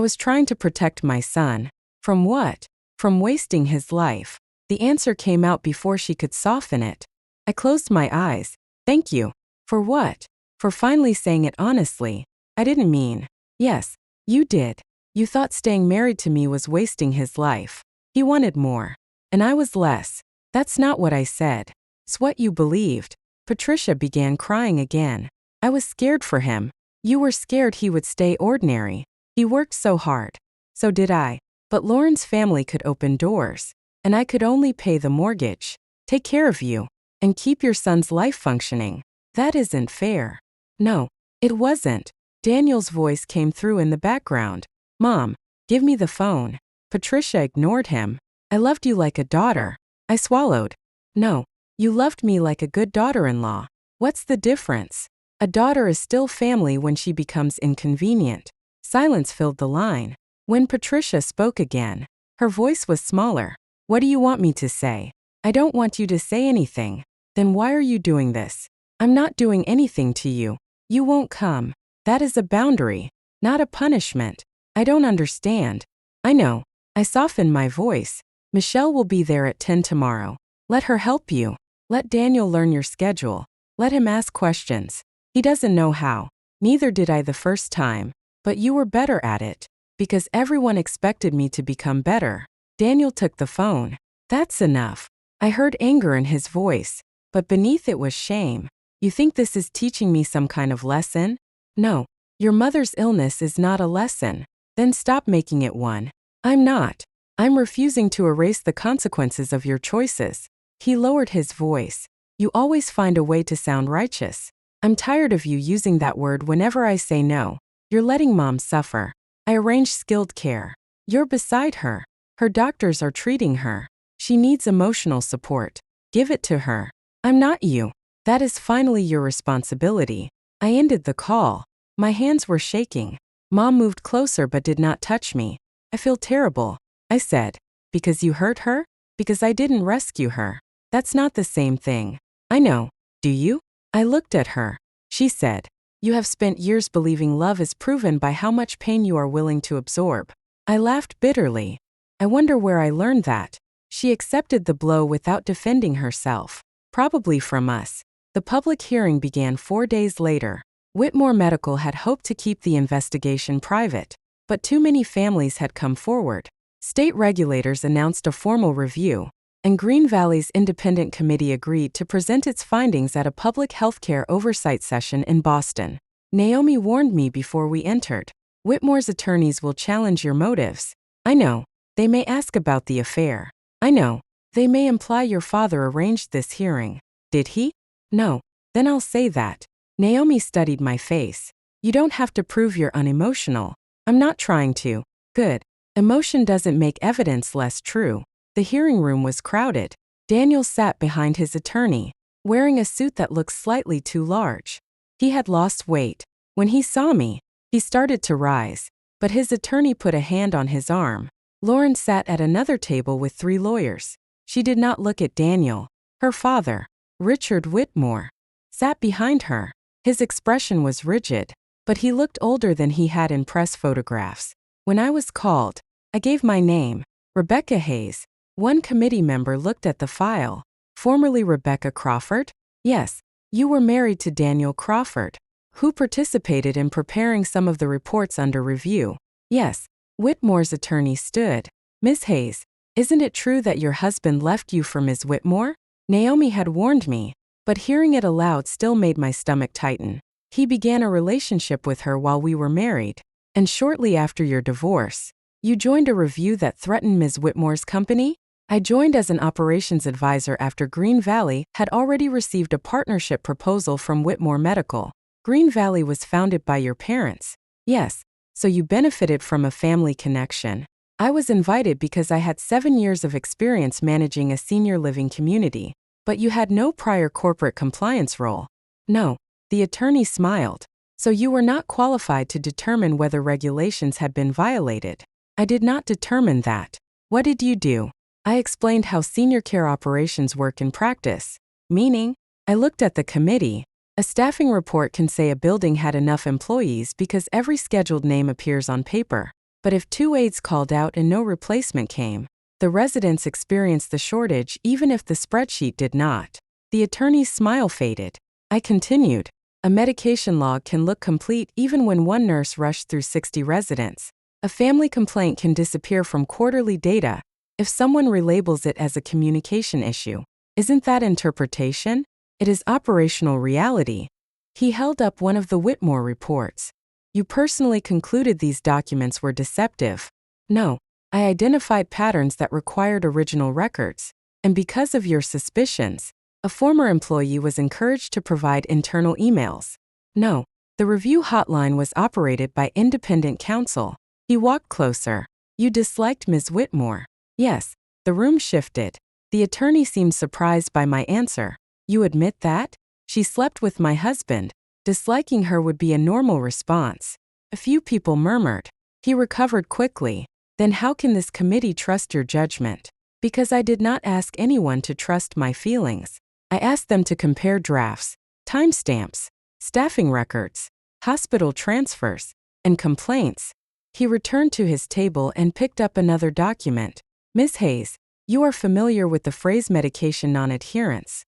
was trying to protect my son. From what? From wasting his life. The answer came out before she could soften it. I closed my eyes. Thank you. For what? For finally saying it honestly. I didn't mean. Yes, you did. You thought staying married to me was wasting his life. He wanted more. And I was less. That's not what I said. It's what you believed. Patricia began crying again. I was scared for him. You were scared he would stay ordinary. He worked so hard. So did I. But Lauren's family could open doors. And I could only pay the mortgage, take care of you, and keep your son's life functioning. That isn't fair. No, it wasn't. Daniel's voice came through in the background. Mom, give me the phone. Patricia ignored him. I loved you like a daughter. I swallowed. No, you loved me like a good daughter-in-law. What's the difference? A daughter is still family when she becomes inconvenient. Silence filled the line. When Patricia spoke again, her voice was smaller. What do you want me to say? I don't want you to say anything. Then why are you doing this? I'm not doing anything to you. You won't come. That is a boundary, not a punishment. I don't understand. I know. I softened my voice. Michelle will be there at 10 tomorrow. Let her help you. Let Daniel learn your schedule. Let him ask questions. He doesn't know how. Neither did I the first time. But you were better at it. Because everyone expected me to become better. Daniel took the phone. That's enough. I heard anger in his voice. But beneath it was shame. You think this is teaching me some kind of lesson? No. Your mother's illness is not a lesson. Then stop making it one. I'm not. I'm refusing to erase the consequences of your choices. He lowered his voice. You always find a way to sound righteous. I'm tired of you using that word whenever I say no. You're letting Mom suffer. I arranged skilled care. You're beside her. Her doctors are treating her. She needs emotional support. Give it to her. I'm not you. That is finally your responsibility. I ended the call. My hands were shaking. Mom moved closer but did not touch me. I feel terrible, I said. Because you hurt her? Because I didn't rescue her. That's not the same thing. I know. Do you? I looked at her. She said, you have spent years believing love is proven by how much pain you are willing to absorb. I laughed bitterly. I wonder where I learned that. She accepted the blow without defending herself. Probably from us. The public hearing began 4 days later. Whitmore Medical had hoped to keep the investigation private, but too many families had come forward. State regulators announced a formal review, and Green Valley's independent committee agreed to present its findings at a public healthcare oversight session in Boston. Naomi warned me before we entered. Whitmore's attorneys will challenge your motives. I know. They may ask about the affair. I know. They may imply your father arranged this hearing. Did he? No. Then I'll say that. Naomi studied my face. You don't have to prove you're unemotional. I'm not trying to. Good. Emotion doesn't make evidence less true. The hearing room was crowded. Daniel sat behind his attorney, wearing a suit that looked slightly too large. He had lost weight. When he saw me, he started to rise, but his attorney put a hand on his arm. Lauren sat at another table with 3 lawyers. She did not look at Daniel. Her father, Richard Whitmore, sat behind her. His expression was rigid, but he looked older than he had in press photographs. When I was called, I gave my name, Rebecca Hayes. One committee member looked at the file. Formerly Rebecca Crawford? Yes, you were married to Daniel Crawford, who participated in preparing some of the reports under review. Yes. Whitmore's attorney stood. Ms. Hayes, isn't it true that your husband left you for Ms. Whitmore? Naomi had warned me, but hearing it aloud still made my stomach tighten. He began a relationship with her while we were married, and shortly after your divorce, you joined a review that threatened Ms. Whitmore's company? I joined as an operations advisor after Green Valley had already received a partnership proposal from Whitmore Medical. Green Valley was founded by your parents. Yes. So you benefited from a family connection. I was invited because I had 7 years of experience managing a senior living community, but you had no prior corporate compliance role. No, the attorney smiled. So you were not qualified to determine whether regulations had been violated. I did not determine that. What did you do? I explained how senior care operations work in practice. Meaning, I looked at the committee. A staffing report can say a building had enough employees because every scheduled name appears on paper. But if 2 aides called out and no replacement came, the residents experienced the shortage even if the spreadsheet did not. The attorney's smile faded. I continued. A medication log can look complete even when one nurse rushed through 60 residents. A family complaint can disappear from quarterly data if someone relabels it as a communication issue. Isn't that interpretation? It is operational reality. He held up one of the Whitmore reports. You personally concluded these documents were deceptive. No, I identified patterns that required original records, and because of your suspicions, a former employee was encouraged to provide internal emails. No, the review hotline was operated by independent counsel. He walked closer. You disliked Ms. Whitmore. Yes, the room shifted. The attorney seemed surprised by my answer. You admit that? She slept with my husband. Disliking her would be a normal response. A few people murmured. He recovered quickly. Then how can this committee trust your judgment? Because I did not ask anyone to trust my feelings. I asked them to compare drafts, timestamps, staffing records, hospital transfers, and complaints. He returned to his table and picked up another document. Ms. Hayes, you are familiar with the phrase medication non-adherence.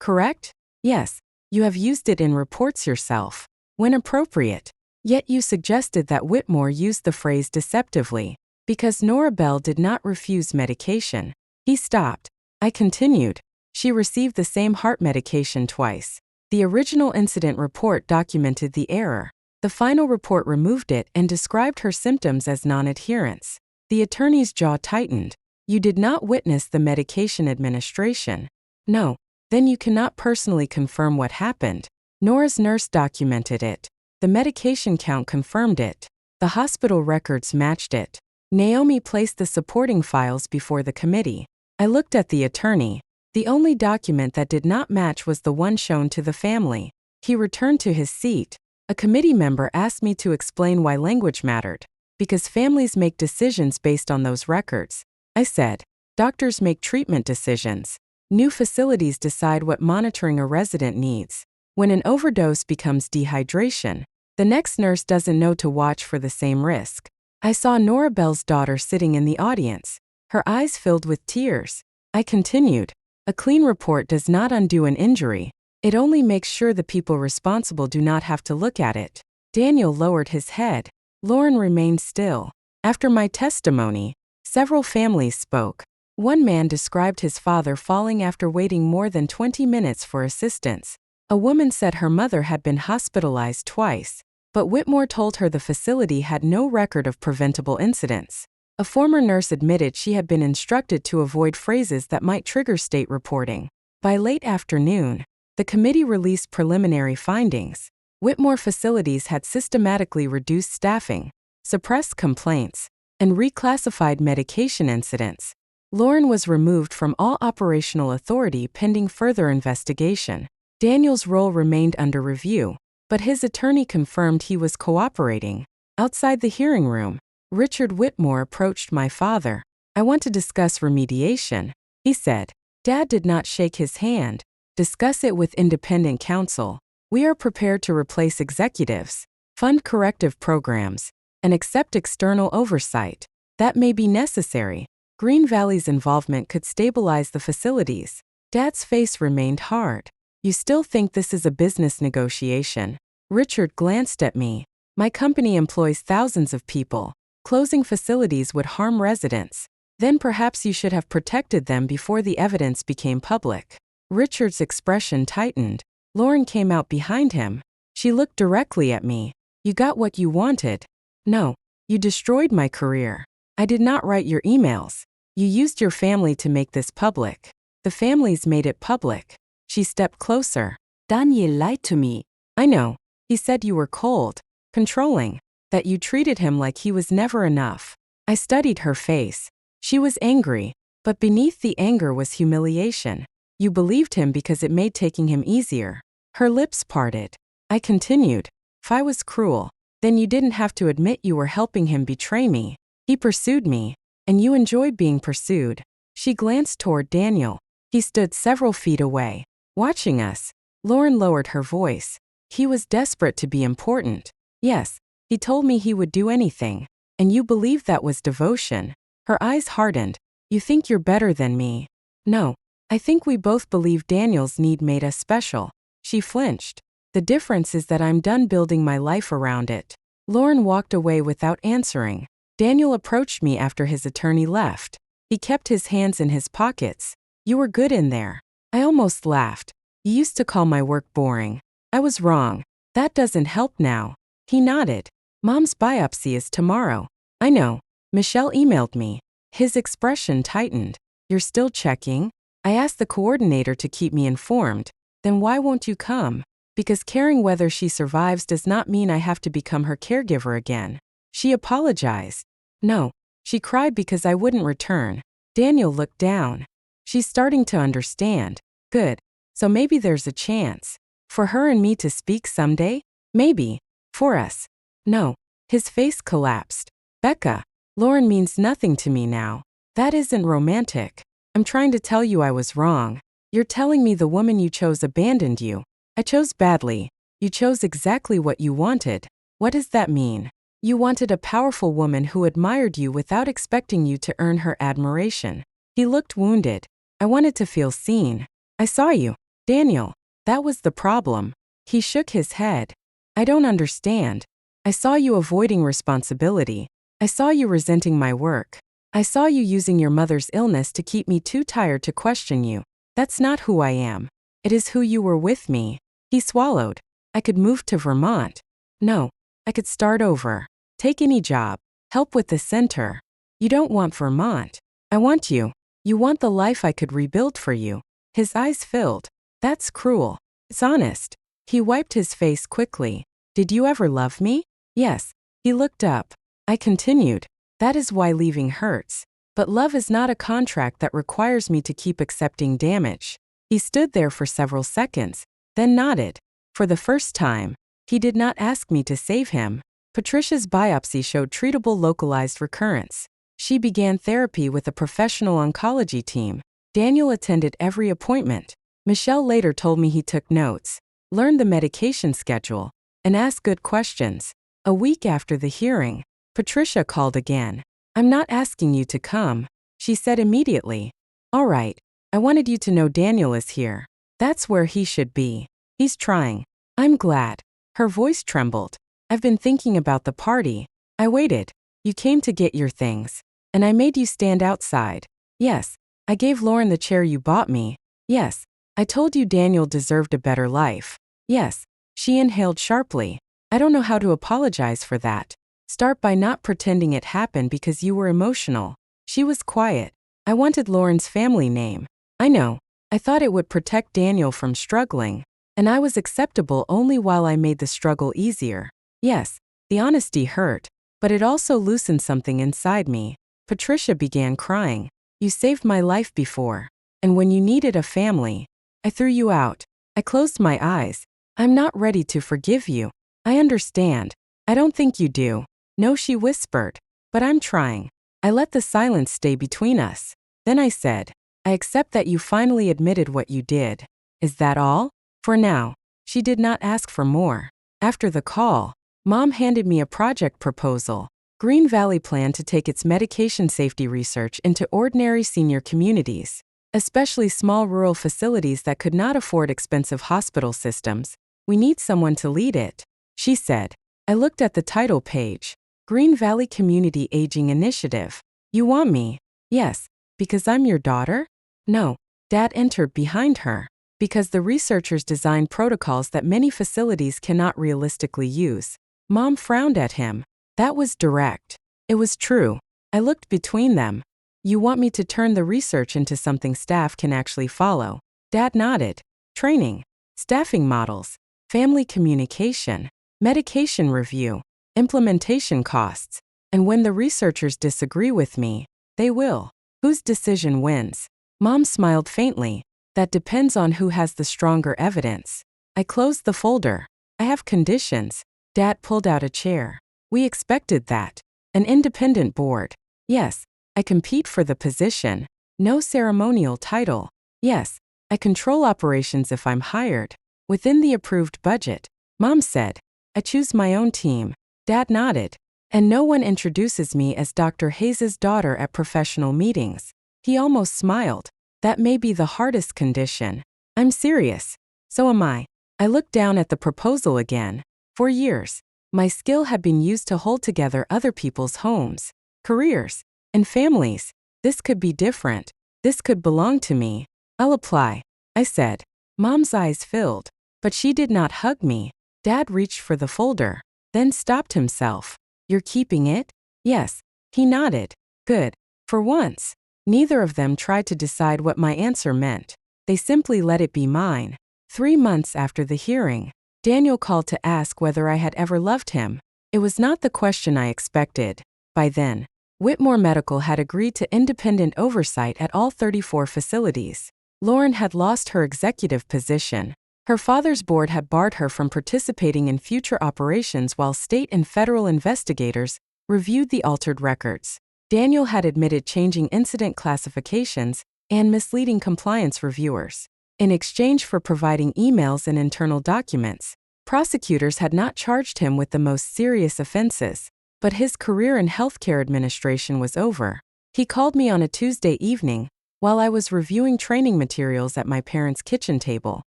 Correct? Yes, you have used it in reports yourself, when appropriate. Yet you suggested that Whitmore used the phrase deceptively, because Nora Bell did not refuse medication. He stopped. I continued. She received the same heart medication twice. The original incident report documented the error. The final report removed it and described her symptoms as non-adherence. The attorney's jaw tightened. You did not witness the medication administration. No. Then you cannot personally confirm what happened. Nora's nurse documented it. The medication count confirmed it. The hospital records matched it. Naomi placed the supporting files before the committee. I looked at the attorney. The only document that did not match was the one shown to the family. He returned to his seat. A committee member asked me to explain why language mattered. Because families make decisions based on those records. I said, doctors make treatment decisions. New facilities decide what monitoring a resident needs. When an overdose becomes dehydration, the next nurse doesn't know to watch for the same risk. I saw Nora Bell's daughter sitting in the audience, her eyes filled with tears. I continued, a clean report does not undo an injury. It only makes sure the people responsible do not have to look at it. Daniel lowered his head. Lauren remained still. After my testimony, Several families spoke. One man described his father falling after waiting more than 20 minutes for assistance. A woman said her mother had been hospitalized twice, but Whitmore told her the facility had no record of preventable incidents. A former nurse admitted she had been instructed to avoid phrases that might trigger state reporting. By late afternoon, the committee released preliminary findings. Whitmore facilities had systematically reduced staffing, suppressed complaints, and reclassified medication incidents. Lauren was removed from all operational authority pending further investigation. Daniel's role remained under review, but his attorney confirmed he was cooperating. Outside the hearing room, Richard Whitmore approached my father. "I want to discuss remediation," he said. Dad did not shake his hand. "Discuss it with independent counsel. We are prepared to replace executives, fund corrective programs, and accept external oversight. That may be necessary. Green Valley's involvement could stabilize the facilities." Dad's face remained hard. "You still think this is a business negotiation?" Richard glanced at me. "My company employs thousands of people. Closing facilities would harm residents. Then perhaps you should have protected them before the evidence became public." Richard's expression tightened. Lauren came out behind him. She looked directly at me. "You got what you wanted." "No, you destroyed my career. I did not write your emails. You used your family to make this public." "The families made it public." She stepped closer. "Daniel lied to me." "I know. He said you were cold, controlling, that you treated him like he was never enough." I studied her face. She was angry, but beneath the anger was humiliation. "You believed him because it made taking him easier." Her lips parted. I continued. "If I was cruel, then you didn't have to admit you were helping him betray me. He pursued me, and you enjoyed being pursued." She glanced toward Daniel. He stood several feet away, watching us. Lauren lowered her voice. "He was desperate to be important." "Yes, he told me he would do anything. And you believed that was devotion." Her eyes hardened. "You think you're better than me." "No, I think we both believe Daniel's need made us special." She flinched. "The difference is that I'm done building my life around it." Lauren walked away without answering. Daniel approached me after his attorney left. He kept his hands in his pockets. "You were good in there." I almost laughed. "You used to call my work boring." I was wrong. "That doesn't help now." He nodded. "Mom's biopsy is tomorrow." "I know. Michelle emailed me." His expression tightened. "You're still checking?" I asked the coordinator to keep me informed. "Then why won't you come?" "Because caring whether she survives does not mean I have to become her caregiver again." She apologized. "No." She cried because I wouldn't return. Daniel looked down. "She's starting to understand." "Good. So maybe there's a chance. For her and me to speak someday? Maybe. For us." "No." His face collapsed. "Becca, Lauren means nothing to me now." "That isn't romantic. I'm trying to tell you I was wrong. You're telling me the woman you chose abandoned you." "I chose badly. You chose exactly what you wanted." "What does that mean?" "You wanted a powerful woman who admired you without expecting you to earn her admiration." He looked wounded. "I wanted to feel seen. I saw you, Daniel. That was the problem." He shook his head. "I don't understand. I saw you avoiding responsibility. I saw you resenting my work. I saw you using your mother's illness to keep me too tired to question you. That's not who I am. It is who you were with me." He swallowed. "I could move to Vermont." "No. I could start over. Take any job. Help with the center." "You don't want Vermont. I want you. You want the life I could rebuild for you." His eyes filled. "That's cruel." "It's honest." He wiped his face quickly. "Did you ever love me?" "Yes." He looked up. I continued. "That is why leaving hurts. But love is not a contract that requires me to keep accepting damage." He stood there for several seconds, then nodded. For the first time, he did not ask me to save him. Patricia's biopsy showed treatable localized recurrence. She began therapy with a professional oncology team. Daniel attended every appointment. Michelle later told me he took notes, learned the medication schedule, and asked good questions. A week after the hearing, Patricia called again. "I'm not asking you to come," she said immediately. "All right. I wanted you to know Daniel is here. That's where he should be. He's trying." "I'm glad." Her voice trembled. "I've been thinking about the party." I waited. "You came to get your things. And I made you stand outside. Yes. I gave Lauren the chair you bought me. Yes. I told you Daniel deserved a better life. Yes. She inhaled sharply. I don't know how to apologize for that. Start by not pretending it happened because you were emotional. She was quiet. I wanted Lauren's family name. I know. I thought it would protect Daniel from struggling. And I was acceptable only while I made the struggle easier. Yes, the honesty hurt, but it also loosened something inside me. Patricia began crying. You saved my life before. And when you needed a family, I threw you out. I closed my eyes. I'm not ready to forgive you. I understand. I don't think you do. No, she whispered. But I'm trying. I let the silence stay between us. Then I said, I accept that you finally admitted what you did. Is that all? For now. She did not ask for more. After the call, Mom handed me a project proposal. Green Valley planned to take its medication safety research into ordinary senior communities, especially small rural facilities that could not afford expensive hospital systems. We need someone to lead it, she said. I looked at the title page. Green Valley Community Aging Initiative. You want me? Yes. Because I'm your daughter? No. Dad entered behind her. Because the researchers designed protocols that many facilities cannot realistically use. Mom frowned at him. That was direct. It was true. I looked between them. You want me to turn the research into something staff can actually follow? Dad nodded. Training, staffing models, family communication, medication review, implementation costs. And when the researchers disagree with me, they will. Whose decision wins? Mom smiled faintly. That depends on who has the stronger evidence. I closed the folder. I have conditions. Dad pulled out a chair. We expected that. An independent board. Yes. I compete for the position. No ceremonial title. Yes. I control operations if I'm hired. Within the approved budget. Mom said. I choose my own team. Dad nodded. And no one introduces me as Dr. Hayes's daughter at professional meetings. He almost smiled. That may be the hardest condition. I'm serious. So am I. I looked down at the proposal again. For years, my skill had been used to hold together other people's homes, careers, and families. This could be different. This could belong to me. I'll apply, I said. Mom's eyes filled, but she did not hug me. Dad reached for the folder, then stopped himself. You're keeping it? Yes. He nodded. Good. For once. Neither of them tried to decide what my answer meant. They simply let it be mine. 3 months after the hearing, Daniel called to ask whether I had ever loved him. It was not the question I expected. By then, Whitmore Medical had agreed to independent oversight at all 34 facilities. Lauren had lost her executive position. Her father's board had barred her from participating in future operations while state and federal investigators reviewed the altered records. Daniel had admitted changing incident classifications and misleading compliance reviewers. In exchange for providing emails and internal documents, prosecutors had not charged him with the most serious offenses. But his career in healthcare administration was over. He called me on a Tuesday evening while I was reviewing training materials at my parents' kitchen table.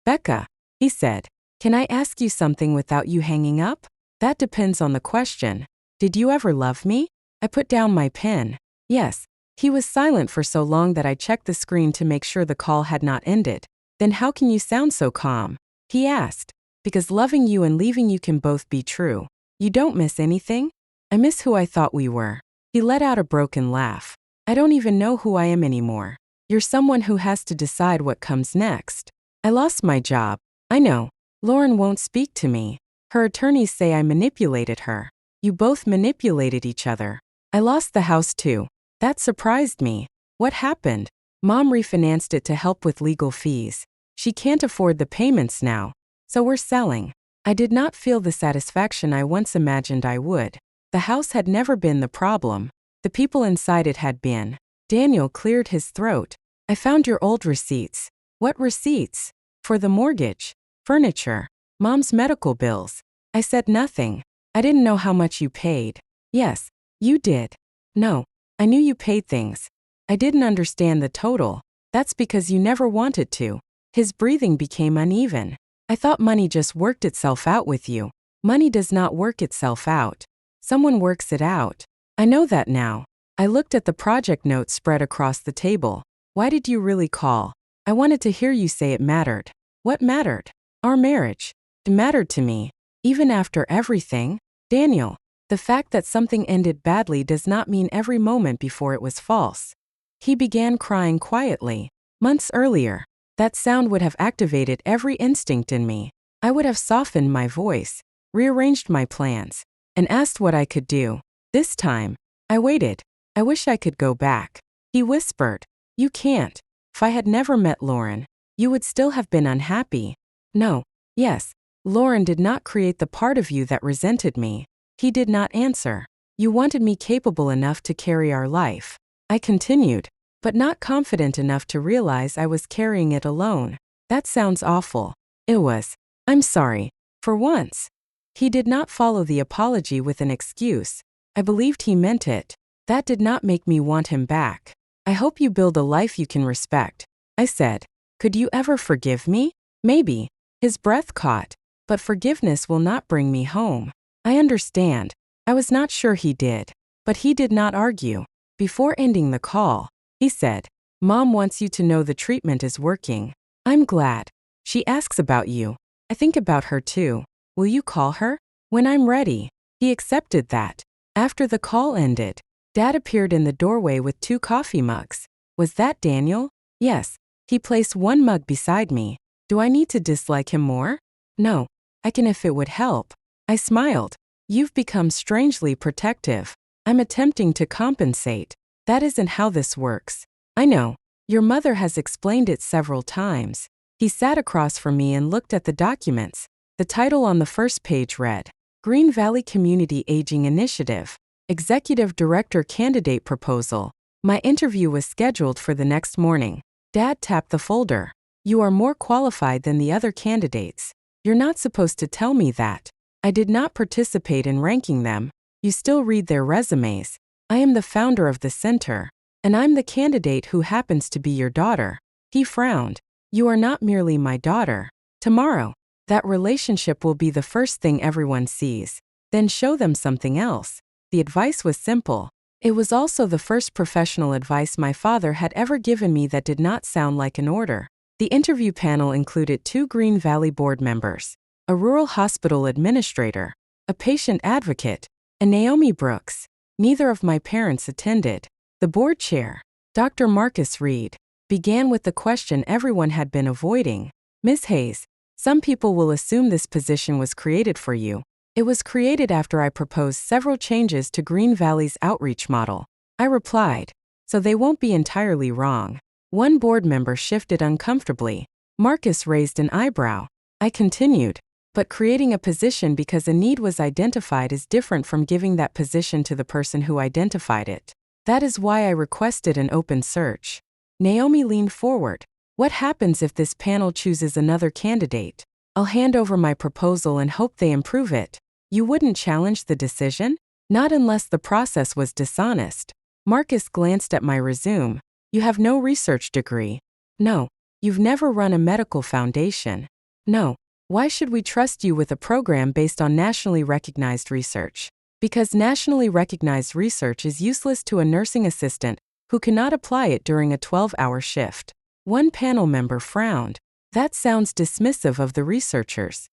Becca, he said, can I ask you something without you hanging up? That depends on the question. Did you ever love me? I put down my pen. Yes. He was silent for so long that I checked the screen to make sure the call had not ended. Then how can you sound so calm? He asked. Because loving you and leaving you can both be true. You don't miss anything? I miss who I thought we were. He let out a broken laugh. I don't even know who I am anymore. You're someone who has to decide what comes next. I lost my job. I know. Lauren won't speak to me. Her attorneys say I manipulated her. You both manipulated each other. I lost the house too. That surprised me. What happened? Mom refinanced it to help with legal fees. She can't afford the payments now. So we're selling. I did not feel the satisfaction I once imagined I would. The house had never been the problem. The people inside it had been. Daniel cleared his throat. I found your old receipts. What receipts? For the mortgage, furniture, Mom's medical bills. I said nothing. I didn't know how much you paid. Yes, you did. No, I knew you paid things. I didn't understand the total. That's because you never wanted to. His breathing became uneven. I thought money just worked itself out with you. Money does not work itself out. Someone works it out. I know that now. I looked at the project notes spread across the table. Why did you really call? I wanted to hear you say it mattered. What mattered? Our marriage. It mattered to me. Even after everything? Daniel, the fact that something ended badly does not mean every moment before it was false. He began crying quietly. Months earlier, that sound would have activated every instinct in me. I would have softened my voice, rearranged my plans, and asked what I could do. This time, I waited. I wish I could go back. He whispered, you can't. If I had never met Lauren, you would still have been unhappy. No. Yes. Lauren did not create the part of you that resented me. He did not answer. You wanted me capable enough to carry our life. I continued, but not confident enough to realize I was carrying it alone. That sounds awful. It was. I'm sorry. For once. He did not follow the apology with an excuse. I believed he meant it. That did not make me want him back. I hope you build a life you can respect. I said, could you ever forgive me? Maybe. His breath caught. But forgiveness will not bring me home. I understand. I was not sure he did. But he did not argue. Before ending the call, he said, Mom wants you to know the treatment is working. I'm glad. She asks about you. I think about her too. Will you call her? When I'm ready. He accepted that. After the call ended, Dad appeared in the doorway with 2 coffee mugs. Was that Daniel? Yes. He placed one mug beside me. Do I need to dislike him more? No. I can if it would help. I smiled. You've become strangely protective. I'm attempting to compensate. That isn't how this works. I know. Your mother has explained it several times. He sat across from me and looked at the documents. The title on the first page read, Green Valley Community Aging Initiative, Executive Director Candidate Proposal. My interview was scheduled for the next morning. Dad tapped the folder. You are more qualified than the other candidates. You're not supposed to tell me that. I did not participate in ranking them. You still read their resumes. I am the founder of the center, and I'm the candidate who happens to be your daughter. He frowned. You are not merely my daughter. Tomorrow, that relationship will be the first thing everyone sees. Then show them something else. The advice was simple. It was also the first professional advice my father had ever given me that did not sound like an order. The interview panel included 2 Green Valley board members, a rural hospital administrator, a patient advocate, and Naomi Brooks. Neither of my parents attended. The board chair, Dr. Marcus Reed, began with the question everyone had been avoiding. Ms. Hayes, some people will assume this position was created for you. It was created after I proposed several changes to Green Valley's outreach model. I replied, so they won't be entirely wrong. One board member shifted uncomfortably. Marcus raised an eyebrow. I continued, but creating a position because a need was identified is different from giving that position to the person who identified it. That is why I requested an open search. Naomi leaned forward. What happens if this panel chooses another candidate? I'll hand over my proposal and hope they improve it. You wouldn't challenge the decision? Not unless the process was dishonest. Marcus glanced at my resume. You have no research degree. No. You've never run a medical foundation. No. Why should we trust you with a program based on nationally recognized research? Because nationally recognized research is useless to a nursing assistant who cannot apply it during a 12-hour shift. One panel member frowned. That sounds dismissive of the researchers.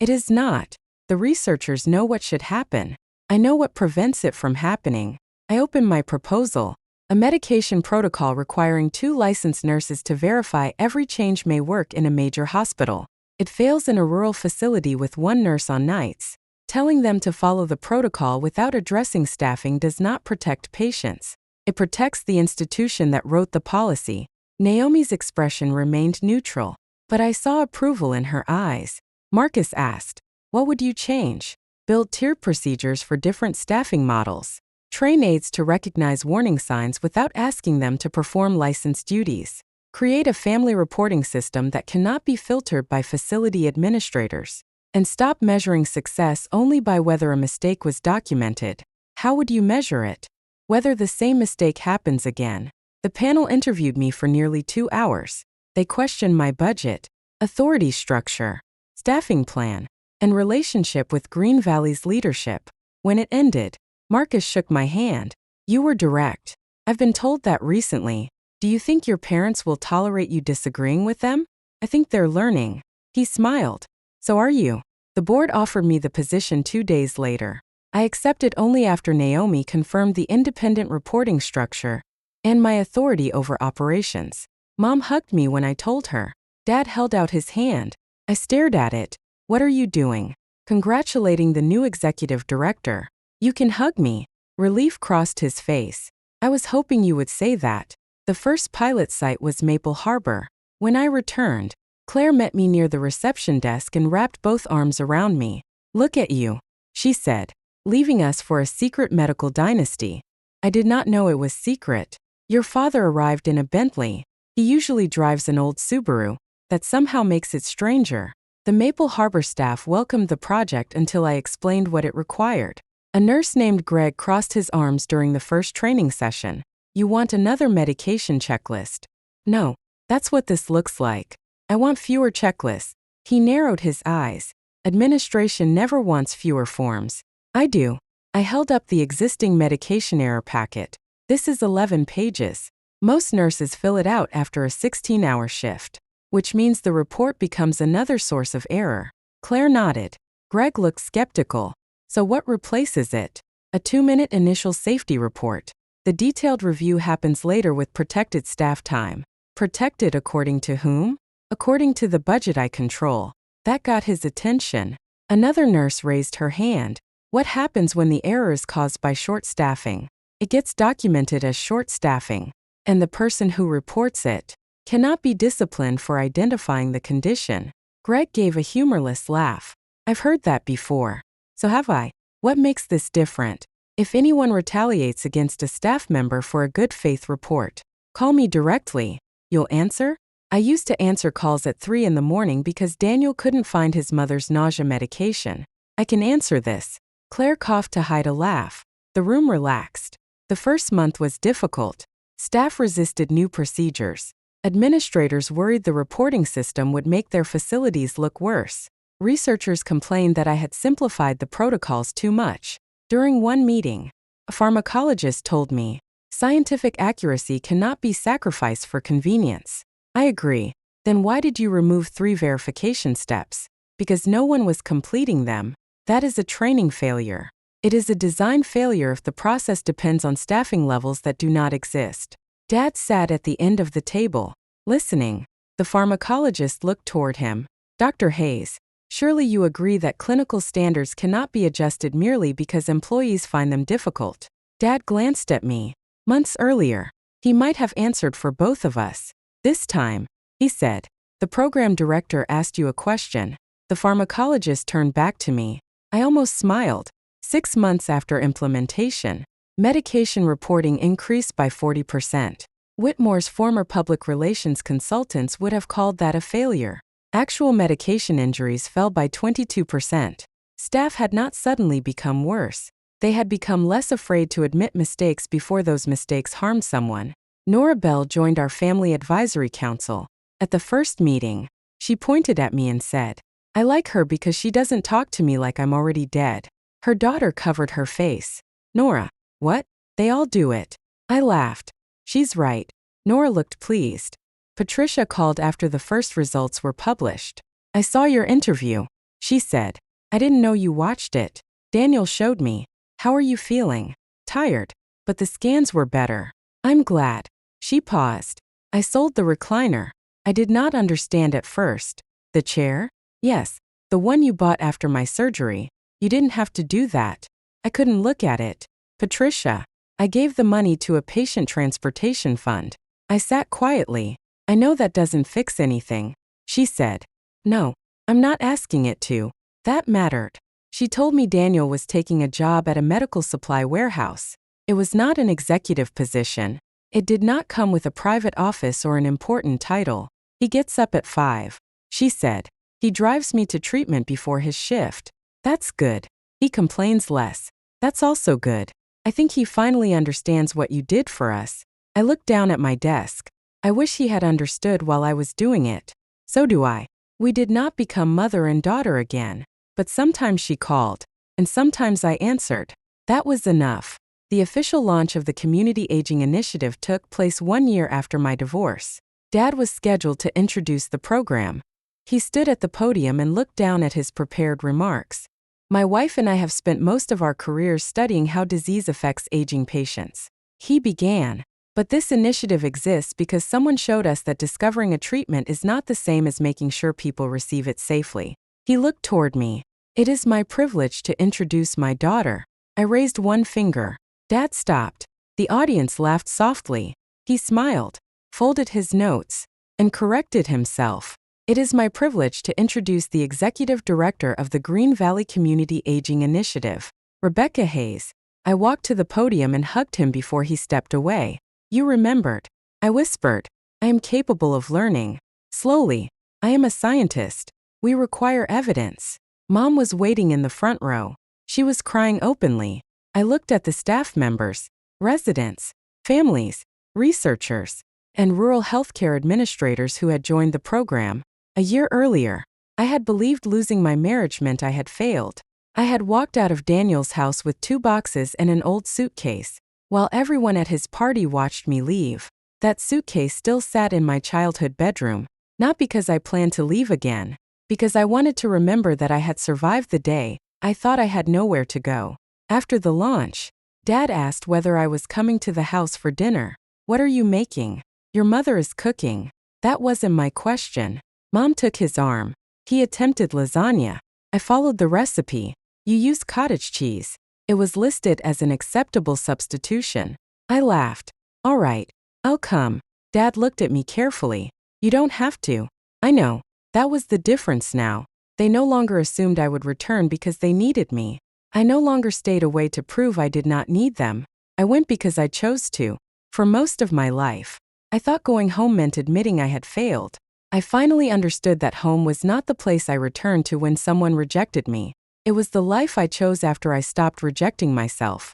It is not. The researchers know what should happen. I know what prevents it from happening. I opened my proposal. A medication protocol requiring 2 licensed nurses to verify every change may work in a major hospital. It fails in a rural facility with 1 nurse on nights. Telling them to follow the protocol without addressing staffing does not protect patients. It protects the institution that wrote the policy. Naomi's expression remained neutral, but I saw approval in her eyes. Marcus asked, what would you change? Build tiered procedures for different staffing models. Train aides to recognize warning signs without asking them to perform licensed duties. Create a family reporting system that cannot be filtered by facility administrators. And stop measuring success only by whether a mistake was documented. How would you measure it? Whether the same mistake happens again. The panel interviewed me for nearly 2 hours. They questioned my budget, authority structure, staffing plan, and relationship with Green Valley's leadership. When it ended, Marcus shook my hand. You were direct. I've been told that recently. Do you think your parents will tolerate you disagreeing with them? I think they're learning. He smiled. So are you. The board offered me the position 2 days later. I accepted only after Naomi confirmed the independent reporting structure and my authority over operations. Mom hugged me when I told her. Dad held out his hand. I stared at it. What are you doing? Congratulating the new executive director. You can hug me. Relief crossed his face. I was hoping you would say that. The first pilot site was Maple Harbor. When I returned, Claire met me near the reception desk and wrapped both arms around me. Look at you, she said, leaving us for a secret medical dynasty. I did not know it was secret. Your father arrived in a Bentley. He usually drives an old Subaru. That somehow makes it stranger. The Maple Harbor staff welcomed the project until I explained what it required. A nurse named Greg crossed his arms during the first training session. You want another medication checklist? No, that's what this looks like. I want fewer checklists. He narrowed his eyes. Administration never wants fewer forms. I do. I held up the existing medication error packet. This is 11 pages. Most nurses fill it out after a 16-hour shift, which means the report becomes another source of error. Claire nodded. Greg looked skeptical. So what replaces it? A 2-minute initial safety report. The detailed review happens later with protected staff time. Protected according to whom? According to the budget I control. That got his attention. Another nurse raised her hand. What happens when the error is caused by short staffing? It gets documented as short staffing, and the person who reports it cannot be disciplined for identifying the condition. Greg gave a humorless laugh. I've heard that before. So have I. What makes this different? If anyone retaliates against a staff member for a good faith report, call me directly. You'll answer? I used to answer calls at 3 in the morning because Daniel couldn't find his mother's nausea medication. I can answer this. Claire coughed to hide a laugh. The room relaxed. The first month was difficult. Staff resisted new procedures. Administrators worried the reporting system would make their facilities look worse. Researchers complained that I had simplified the protocols too much. During one meeting, a pharmacologist told me, scientific accuracy cannot be sacrificed for convenience. I agree. Then why did you remove 3 verification steps? Because no one was completing them. That is a training failure. It is a design failure if the process depends on staffing levels that do not exist. Dad sat at the end of the table, listening. The pharmacologist looked toward him. Dr. Hayes, surely you agree that clinical standards cannot be adjusted merely because employees find them difficult. Dad glanced at me. Months earlier, he might have answered for both of us. This time, he said, the program director asked you a question. The pharmacologist turned back to me. I almost smiled. 6 months after implementation, medication reporting increased by 40%. Whitmore's former public relations consultants would have called that a failure. Actual medication injuries fell by 22%. Staff had not suddenly become worse. They had become less afraid to admit mistakes before those mistakes harmed someone. Nora Bell joined our family advisory council. At the first meeting, she pointed at me and said, I like her because she doesn't talk to me like I'm already dead. Her daughter covered her face. Nora, what? They all do it. I laughed. She's right. Nora looked pleased. Patricia called after the first results were published. I saw your interview, she said. I didn't know you watched it. Daniel showed me. How are you feeling? Tired. But the scans were better. I'm glad. She paused. I sold the recliner. I did not understand at first. The chair? Yes. The one you bought after my surgery. You didn't have to do that. I couldn't look at it. Patricia. I gave the money to a patient transportation fund. I sat quietly. I know that doesn't fix anything, she said. No, I'm not asking it to. That mattered. She told me Daniel was taking a job at a medical supply warehouse. It was not an executive position. It did not come with a private office or an important title. He gets up at 5, she said. He drives me to treatment before his shift. That's good. He complains less. That's also good. I think he finally understands what you did for us. I looked down at my desk. I wish he had understood while I was doing it. So do I. We did not become mother and daughter again, but sometimes she called, and sometimes I answered. That was enough. The official launch of the Community Aging Initiative took place 1 year after my divorce. Dad was scheduled to introduce the program. He stood at the podium and looked down at his prepared remarks. My wife and I have spent most of our careers studying how disease affects aging patients. He began. But this initiative exists because someone showed us that discovering a treatment is not the same as making sure people receive it safely. He looked toward me. It is my privilege to introduce my daughter. I raised one finger. Dad stopped. The audience laughed softly. He smiled, folded his notes, and corrected himself. It is my privilege to introduce the executive director of the Green Valley Community Aging Initiative, Rebecca Hayes. I walked to the podium and hugged him before he stepped away. You remembered. I whispered. I am capable of learning. Slowly. I am a scientist. We require evidence. Mom was waiting in the front row. She was crying openly. I looked at the staff members, residents, families, researchers, and rural healthcare administrators who had joined the program. A year earlier, I had believed losing my marriage meant I had failed. I had walked out of Daniel's house with 2 boxes and an old suitcase, while everyone at his party watched me leave. That suitcase still sat in my childhood bedroom, not because I planned to leave again, because I wanted to remember that I had survived the day I thought I had nowhere to go. After the launch, Dad asked whether I was coming to the house for dinner. What are you making? Your mother is cooking. That wasn't my question. Mom took his arm. He attempted lasagna. I followed the recipe. You used cottage cheese. It was listed as an acceptable substitution. I laughed. All right, I'll come. Dad looked at me carefully. You don't have to. I know. That was the difference now. They no longer assumed I would return because they needed me. I no longer stayed away to prove I did not need them. I went because I chose to. For most of my life, I thought going home meant admitting I had failed. I finally understood that home was not the place I returned to when someone rejected me. It was the life I chose after I stopped rejecting myself.